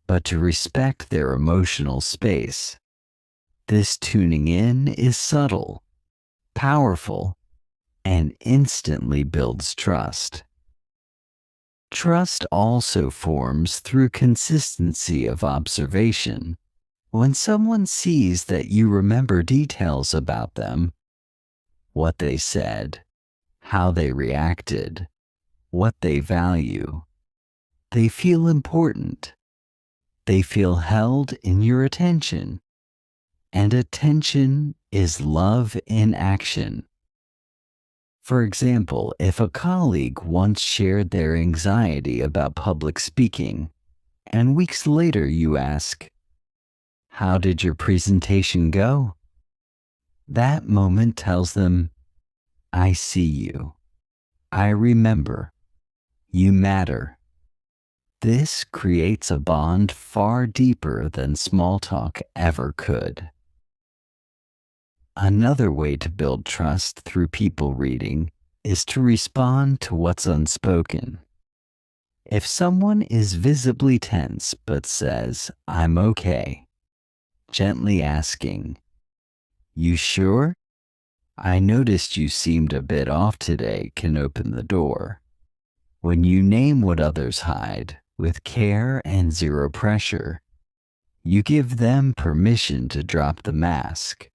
but to respect their emotional space. This tuning in is subtle, powerful, and instantly builds trust. Trust also forms through consistency of observation. When someone sees that you remember details about them, what they said, how they reacted, what they value, they feel important. They feel held in your attention. And attention is love in action. For example, if a colleague once shared their anxiety about public speaking, and weeks later you ask, "How did your presentation go?" That moment tells them, "I see you. I remember. You matter." This creates a bond far deeper than small talk ever could. Another way to build trust through people reading is to respond to what's unspoken. If someone is visibly tense but says, "I'm okay," gently asking, "You sure? I noticed you seemed a bit off today," can open the door. When you name what others hide with care and zero pressure, you give them permission to drop the mask.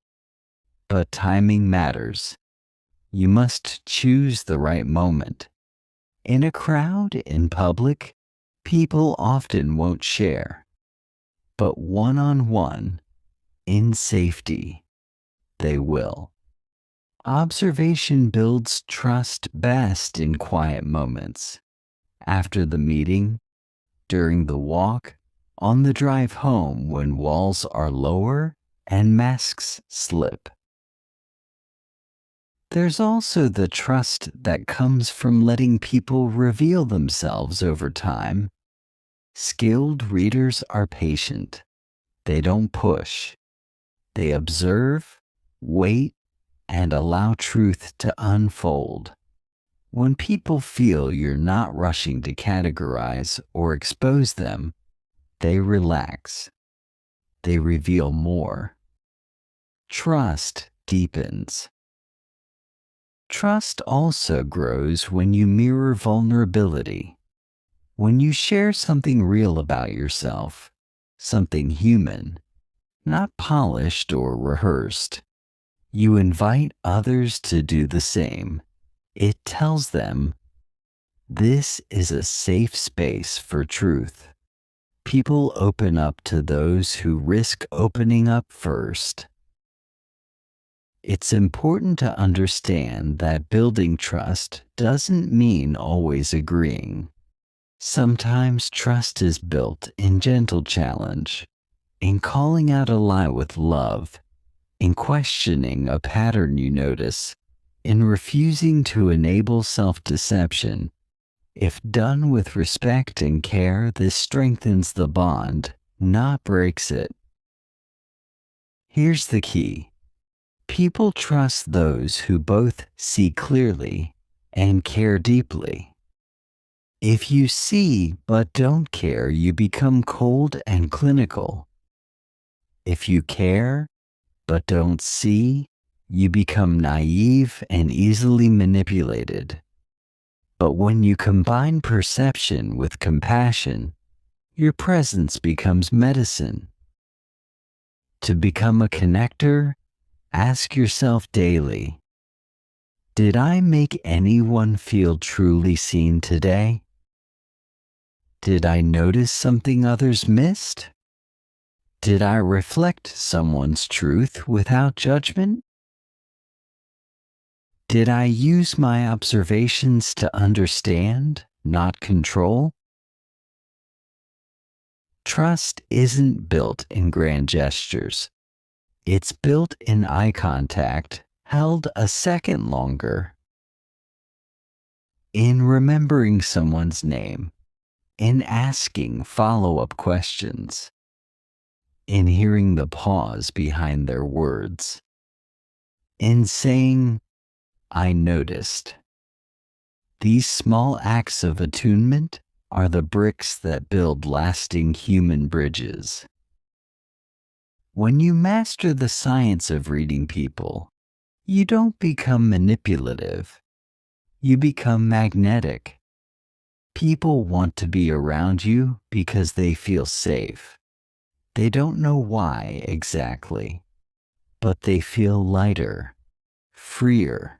But timing matters. You must choose the right moment. In a crowd, in public, people often won't share. But one-on-one, in safety, they will. Observation builds trust best in quiet moments. After the meeting, during the walk, on the drive home when walls are lower and masks slip. There's also the trust that comes from letting people reveal themselves over time. Skilled readers are patient. They don't push. They observe, wait, and allow truth to unfold. When people feel you're not rushing to categorize or expose them, they relax. They reveal more. Trust deepens. Trust also grows when you mirror vulnerability. When you share something real about yourself, something human, not polished or rehearsed, you invite others to do the same. It tells them, this is a safe space for truth. People open up to those who risk opening up first. It's important to understand that building trust doesn't mean always agreeing. Sometimes trust is built in gentle challenge, in calling out a lie with love, in questioning a pattern you notice, in refusing to enable self-deception. If done with respect and care, this strengthens the bond, not breaks it. Here's the key. People trust those who both see clearly and care deeply. If you see but don't care, you become cold and clinical. If you care but don't see, you become naive and easily manipulated. But when you combine perception with compassion, your presence becomes medicine. To become a connector, ask yourself daily, did I make anyone feel truly seen today? Did I notice something others missed? Did I reflect someone's truth without judgment? Did I use my observations to understand, not control? Trust isn't built in grand gestures. It's built in eye contact, held a second longer. In remembering someone's name, in asking follow-up questions, in hearing the pause behind their words, in saying, I noticed. These small acts of attunement are the bricks that build lasting human bridges. When you master the science of reading people, you don't become manipulative. You become magnetic. People want to be around you because they feel safe. They don't know why exactly, but they feel lighter, freer,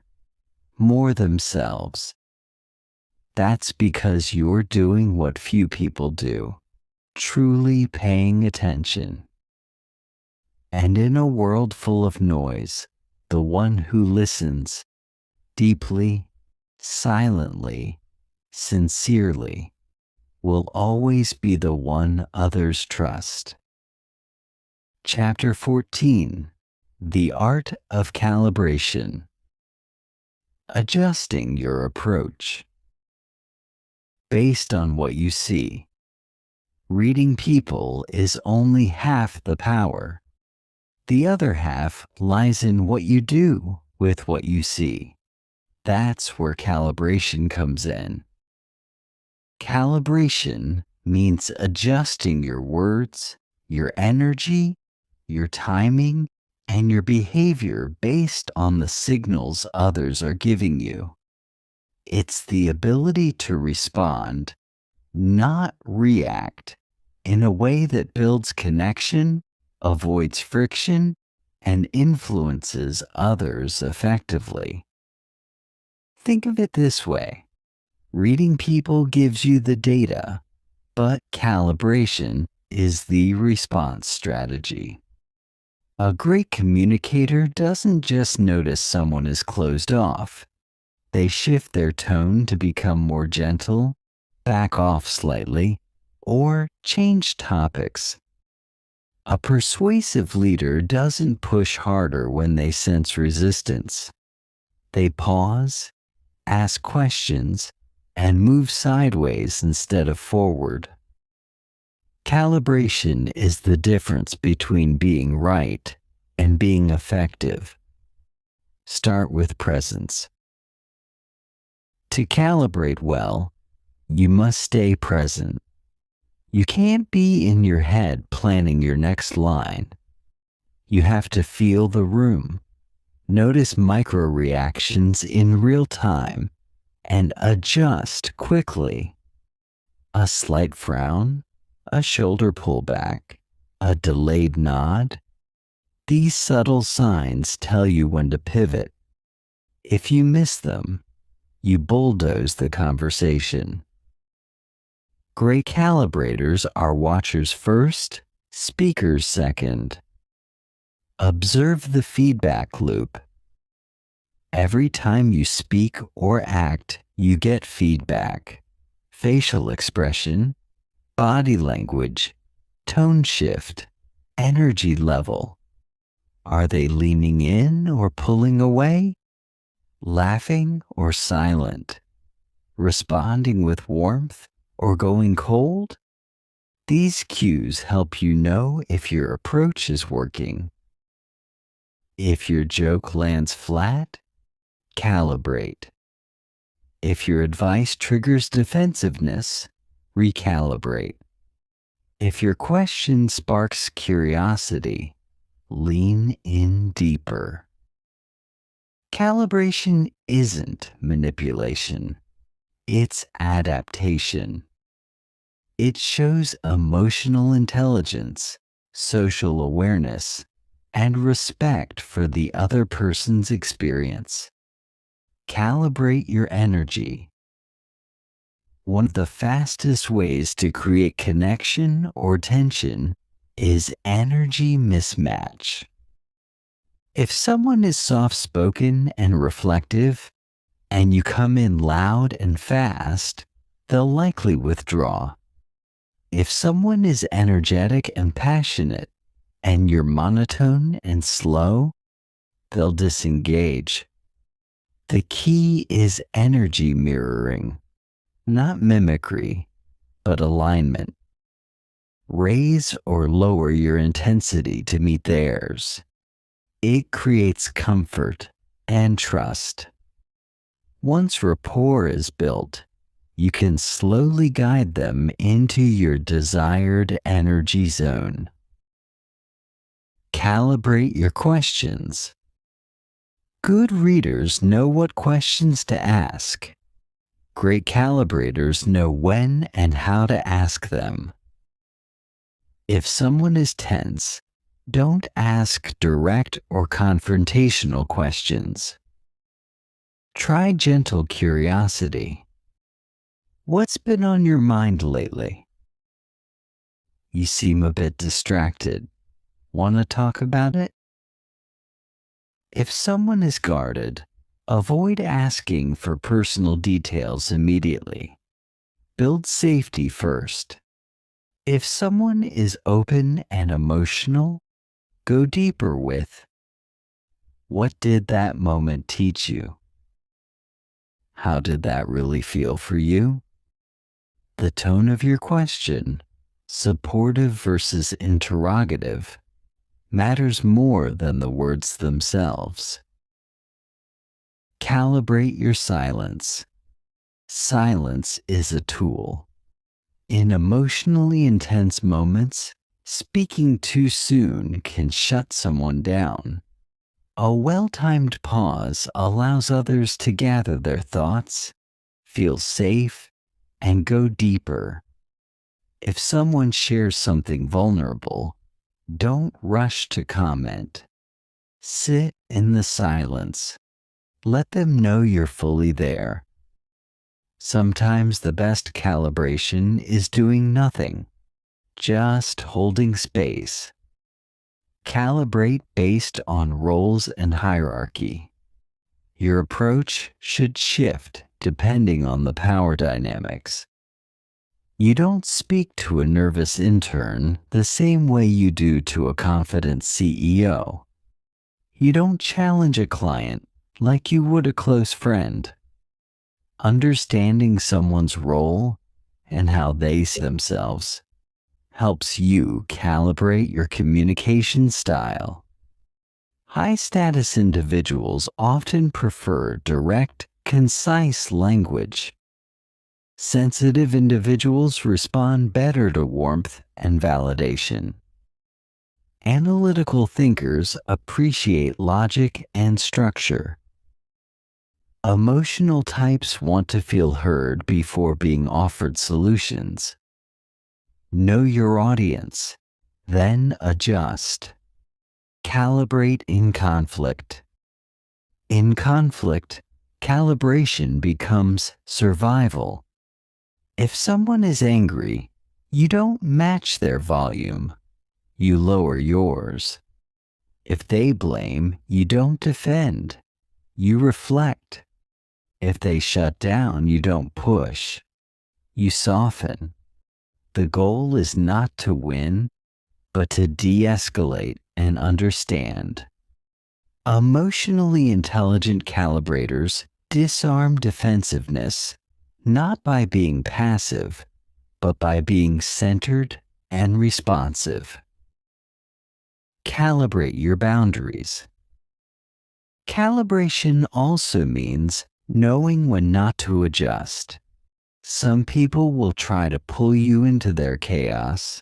more themselves. That's because you're doing what few people do, truly paying attention. And in a world full of noise, the one who listens deeply, silently, sincerely, will always be the one others trust. Chapter 14: The Art of Calibration. Adjusting your approach. Based on what you see, reading people is only half the power. The other half lies in what you do with what you see. That's where calibration comes in. Calibration means adjusting your words, your energy, your timing, and your behavior based on the signals others are giving you. It's the ability to respond, not react, in a way that builds connection, avoids friction, and influences others effectively. Think of it this way. Reading people gives you the data, but calibration is the response strategy. A great communicator doesn't just notice someone is closed off. They shift their tone to become more gentle, back off slightly, or change topics. A persuasive leader doesn't push harder when they sense resistance. They pause, ask questions, and move sideways instead of forward. Calibration is the difference between being right and being effective. Start with presence. To calibrate well, you must stay present. You can't be in your head planning your next line. You have to feel the room, notice micro reactions in real time, and adjust quickly. A slight frown, a shoulder pullback, a delayed nod. These subtle signs tell you when to pivot. If you miss them, you bulldoze the conversation. Great calibrators are watchers first, speakers second. Observe the feedback loop. Every time you speak or act, you get feedback. Facial expression, body language, tone shift, energy level. Are they leaning in or pulling away? Laughing or silent? Responding with warmth or going cold? These cues help you know if your approach is working. If your joke lands flat, calibrate. If your advice triggers defensiveness, recalibrate. If your question sparks curiosity, lean in deeper. Calibration isn't manipulation, it's adaptation. It shows emotional intelligence, social awareness, and respect for the other person's experience. Calibrate your energy. One of the fastest ways to create connection or tension is energy mismatch. If someone is soft-spoken and reflective, and you come in loud and fast, they'll likely withdraw. If someone is energetic and passionate, and you're monotone and slow, they'll disengage. The key is energy mirroring, not mimicry, but alignment. Raise or lower your intensity to meet theirs. It creates comfort and trust. Once rapport is built, you can slowly guide them into your desired energy zone. Calibrate your questions. Good readers know what questions to ask. Great calibrators know when and how to ask them. If someone is tense, don't ask direct or confrontational questions. Try gentle curiosity. What's been on your mind lately? You seem a bit distracted. Want to talk about it? If someone is guarded, avoid asking for personal details immediately. Build safety first. If someone is open and emotional, go deeper with, what did that moment teach you? How did that really feel for you? The tone of your question, supportive versus interrogative, matters more than the words themselves. Calibrate your silence. Silence is a tool. In emotionally intense moments, speaking too soon can shut someone down. A well-timed pause allows others to gather their thoughts, feel safe, and go deeper. If someone shares something vulnerable, don't rush to comment. Sit in the silence. Let them know you're fully there. Sometimes the best calibration is doing nothing, just holding space. Calibrate based on roles and hierarchy. Your approach should shift depending on the power dynamics. You don't speak to a nervous intern the same way you do to a confident CEO. You don't challenge a client like you would a close friend. Understanding someone's role and how they see themselves helps you calibrate your communication style. High-status individuals often prefer direct, concise language. Sensitive individuals respond better to warmth and validation. Analytical thinkers appreciate logic and structure. Emotional types want to feel heard before being offered solutions. Know your audience, then adjust. Calibrate in conflict. In conflict, calibration becomes survival. If someone is angry, you don't match their volume. You lower yours. If they blame, you don't defend. You reflect. If they shut down, you don't push. You soften. The goal is not to win, but to de-escalate and understand. Emotionally intelligent calibrators disarm defensiveness, not by being passive, but by being centered and responsive. Calibrate your boundaries. Calibration also means knowing when not to adjust. Some people will try to pull you into their chaos,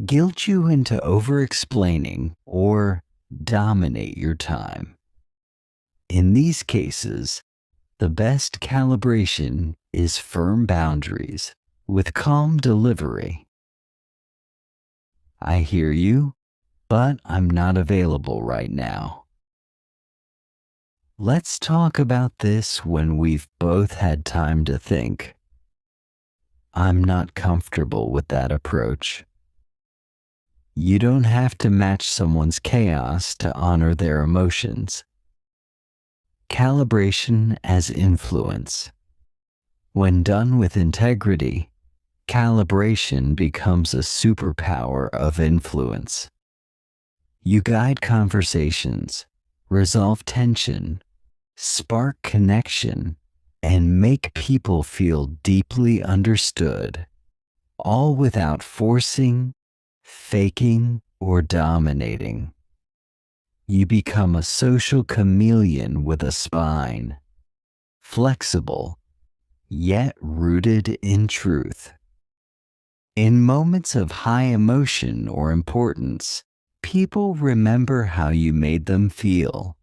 guilt you into over-explaining, or dominate your time. In these cases, the best calibration is firm boundaries with calm delivery. I hear you, but I'm not available right now. Let's talk about this when we've both had time to think. I'm not comfortable with that approach. You don't have to match someone's chaos to honor their emotions. Calibration as influence. When done with integrity, calibration becomes a superpower of influence. You guide conversations, resolve tension, spark connection, and make people feel deeply understood, all without forcing, faking, or dominating. You become a social chameleon with a spine, flexible, yet rooted in truth. In moments of high emotion or importance, people remember how you made them feel.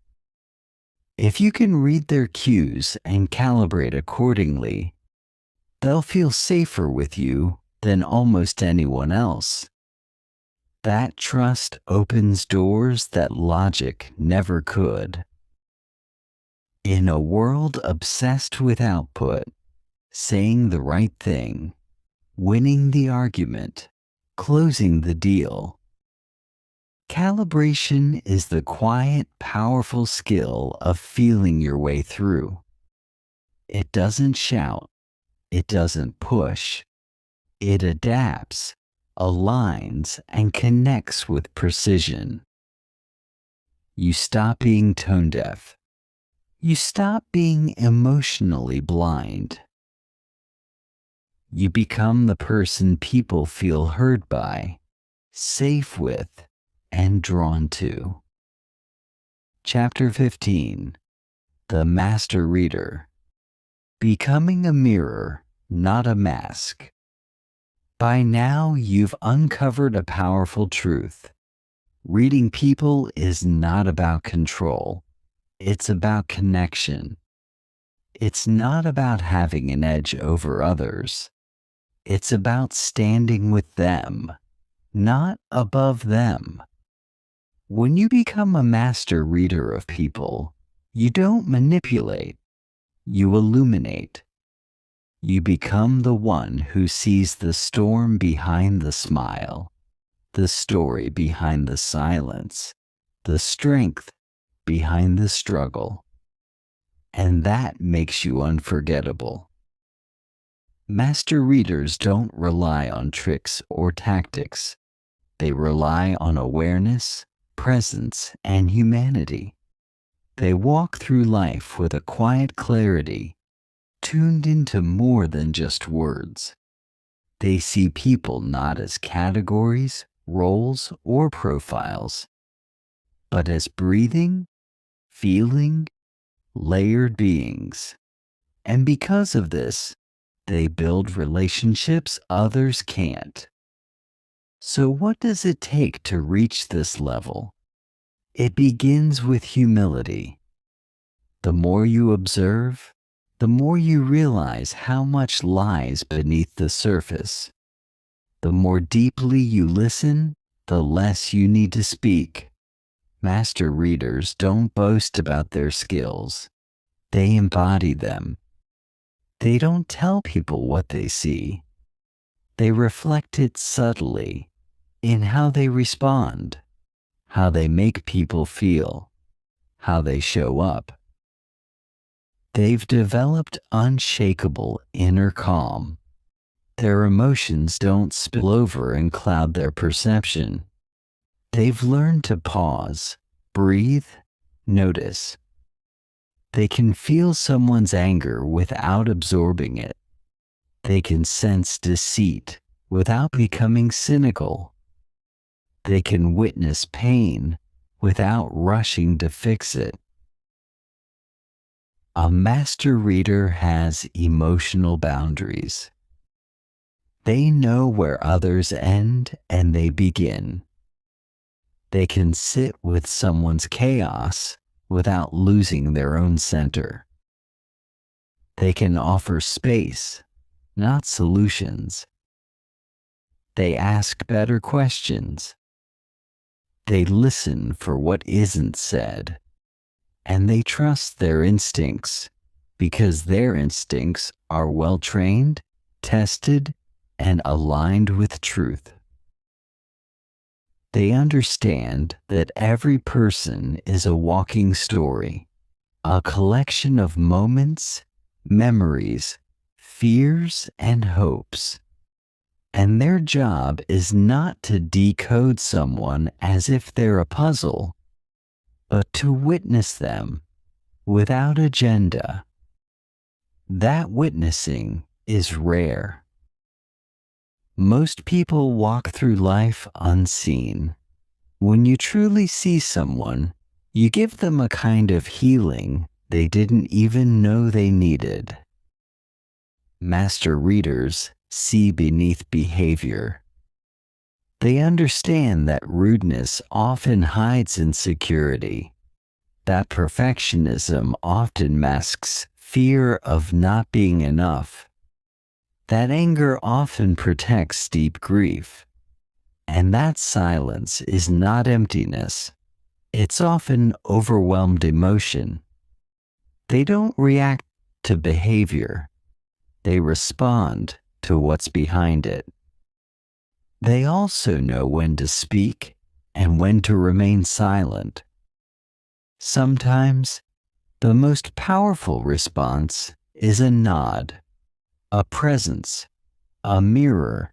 If you can read their cues and calibrate accordingly, they'll feel safer with you than almost anyone else. That trust opens doors that logic never could. In a world obsessed with output, saying the right thing, winning the argument, closing the deal, calibration is the quiet, powerful skill of feeling your way through. It doesn't shout, it doesn't push, it adapts, aligns, and connects with precision. You stop being tone deaf. You stop being emotionally blind. You become the person people feel heard by, safe with, and drawn to. Chapter 15. The Master Reader. Becoming a mirror, not a mask. By now, you've uncovered a powerful truth. Reading people is not about control. It's about connection. It's not about having an edge over others. It's about standing with them, not above them. When you become a master reader of people, you don't manipulate, you illuminate. You become the one who sees the storm behind the smile, the story behind the silence, the strength behind the struggle. And that makes you unforgettable. Master readers don't rely on tricks or tactics. They rely on awareness, presence, and humanity. They walk through life with a quiet clarity, tuned into more than just words. They see people not as categories, roles, or profiles, but as breathing, feeling, layered beings. And because of this, they build relationships others can't. So what does it take to reach this level? It begins with humility. The more you observe, the more you realize how much lies beneath the surface. The more deeply you listen, the less you need to speak. Master readers don't boast about their skills. They embody them. They don't tell people what they see. They reflect it subtly in how they respond, how they make people feel, how they show up. They've developed unshakable inner calm. Their emotions don't spill over and cloud their perception. They've learned to pause, breathe, notice. They can feel someone's anger without absorbing it. They can sense deceit without becoming cynical. They can witness pain without rushing to fix it. A master reader has emotional boundaries. They know where others end and they begin. They can sit with someone's chaos without losing their own center. They can offer space, not solutions. They ask better questions. They listen for what isn't said. And they trust their instincts because their instincts are well trained, tested, and aligned with truth. They understand that every person is a walking story, a collection of moments, memories, fears, and hopes. And their job is not to decode someone as if they're a puzzle, but to witness them without agenda. That witnessing is rare. Most people walk through life unseen. When you truly see someone, you give them a kind of healing they didn't even know they needed. Master readers see beneath behavior. They understand that rudeness often hides insecurity, that perfectionism often masks fear of not being enough, that anger often protects deep grief, and that silence is not emptiness. It's often overwhelmed emotion. They don't react to behavior. They respond to what's behind it. They also know when to speak and when to remain silent. Sometimes, the most powerful response is a nod, a presence, a mirror.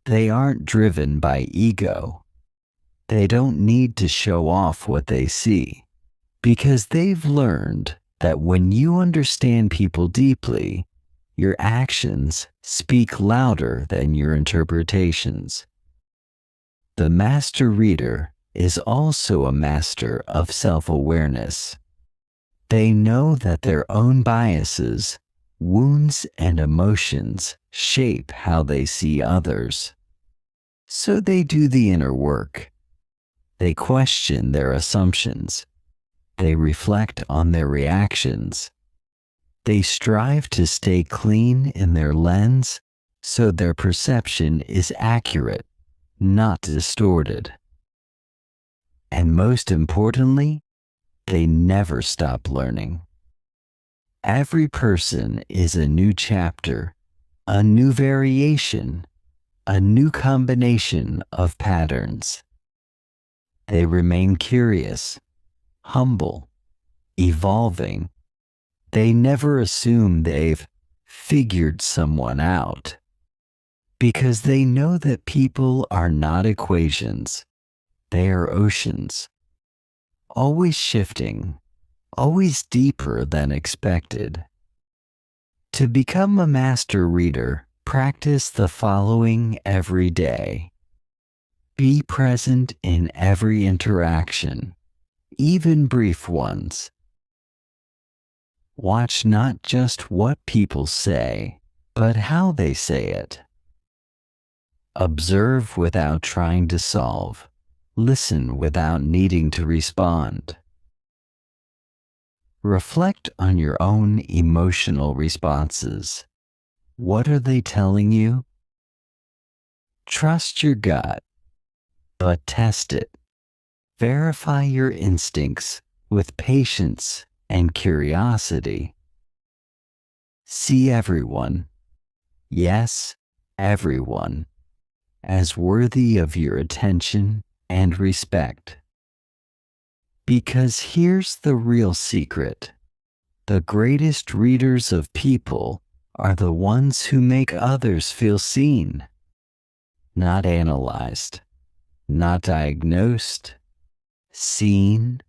They aren't driven by ego. They don't need to show off what they see, because they've learned that when you understand people deeply, your actions speak louder than your interpretations. The master reader is also a master of self-awareness. They know that their own biases, wounds, and emotions shape how they see others. So they do the inner work. They question their assumptions. They reflect on their reactions. They strive to stay clean in their lens so their perception is accurate, not distorted. And most importantly, they never stop learning. Every person is a new chapter, a new variation, a new combination of patterns. They remain curious, humble, evolving. They never assume they've figured someone out, because they know that people are not equations. They are oceans, always shifting, always deeper than expected. To become a master reader, practice the following every day. Be present in every interaction, even brief ones. Watch not just what people say, but how they say it. Observe without trying to solve. Listen without needing to respond. Reflect on your own emotional responses. What are they telling you? Trust your gut, but test it. Verify your instincts with patience and curiosity. See everyone, yes, everyone, as worthy of your attention and respect. Because here's the real secret. The greatest readers of people are the ones who make others feel seen, not analyzed, not diagnosed, seen,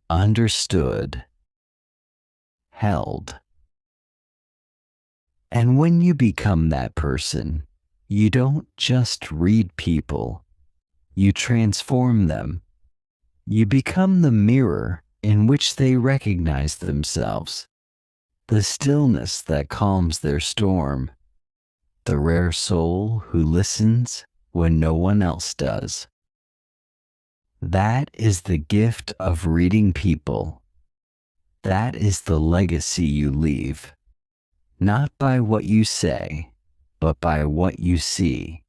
understood, held. And when you become that person, you don't just read people, you transform them. You become the mirror in which they recognize themselves. the stillness that calms their storm, the rare soul who listens when no one else does. That is the gift of reading people. That is the legacy you leave, not by what you say, but by what you see.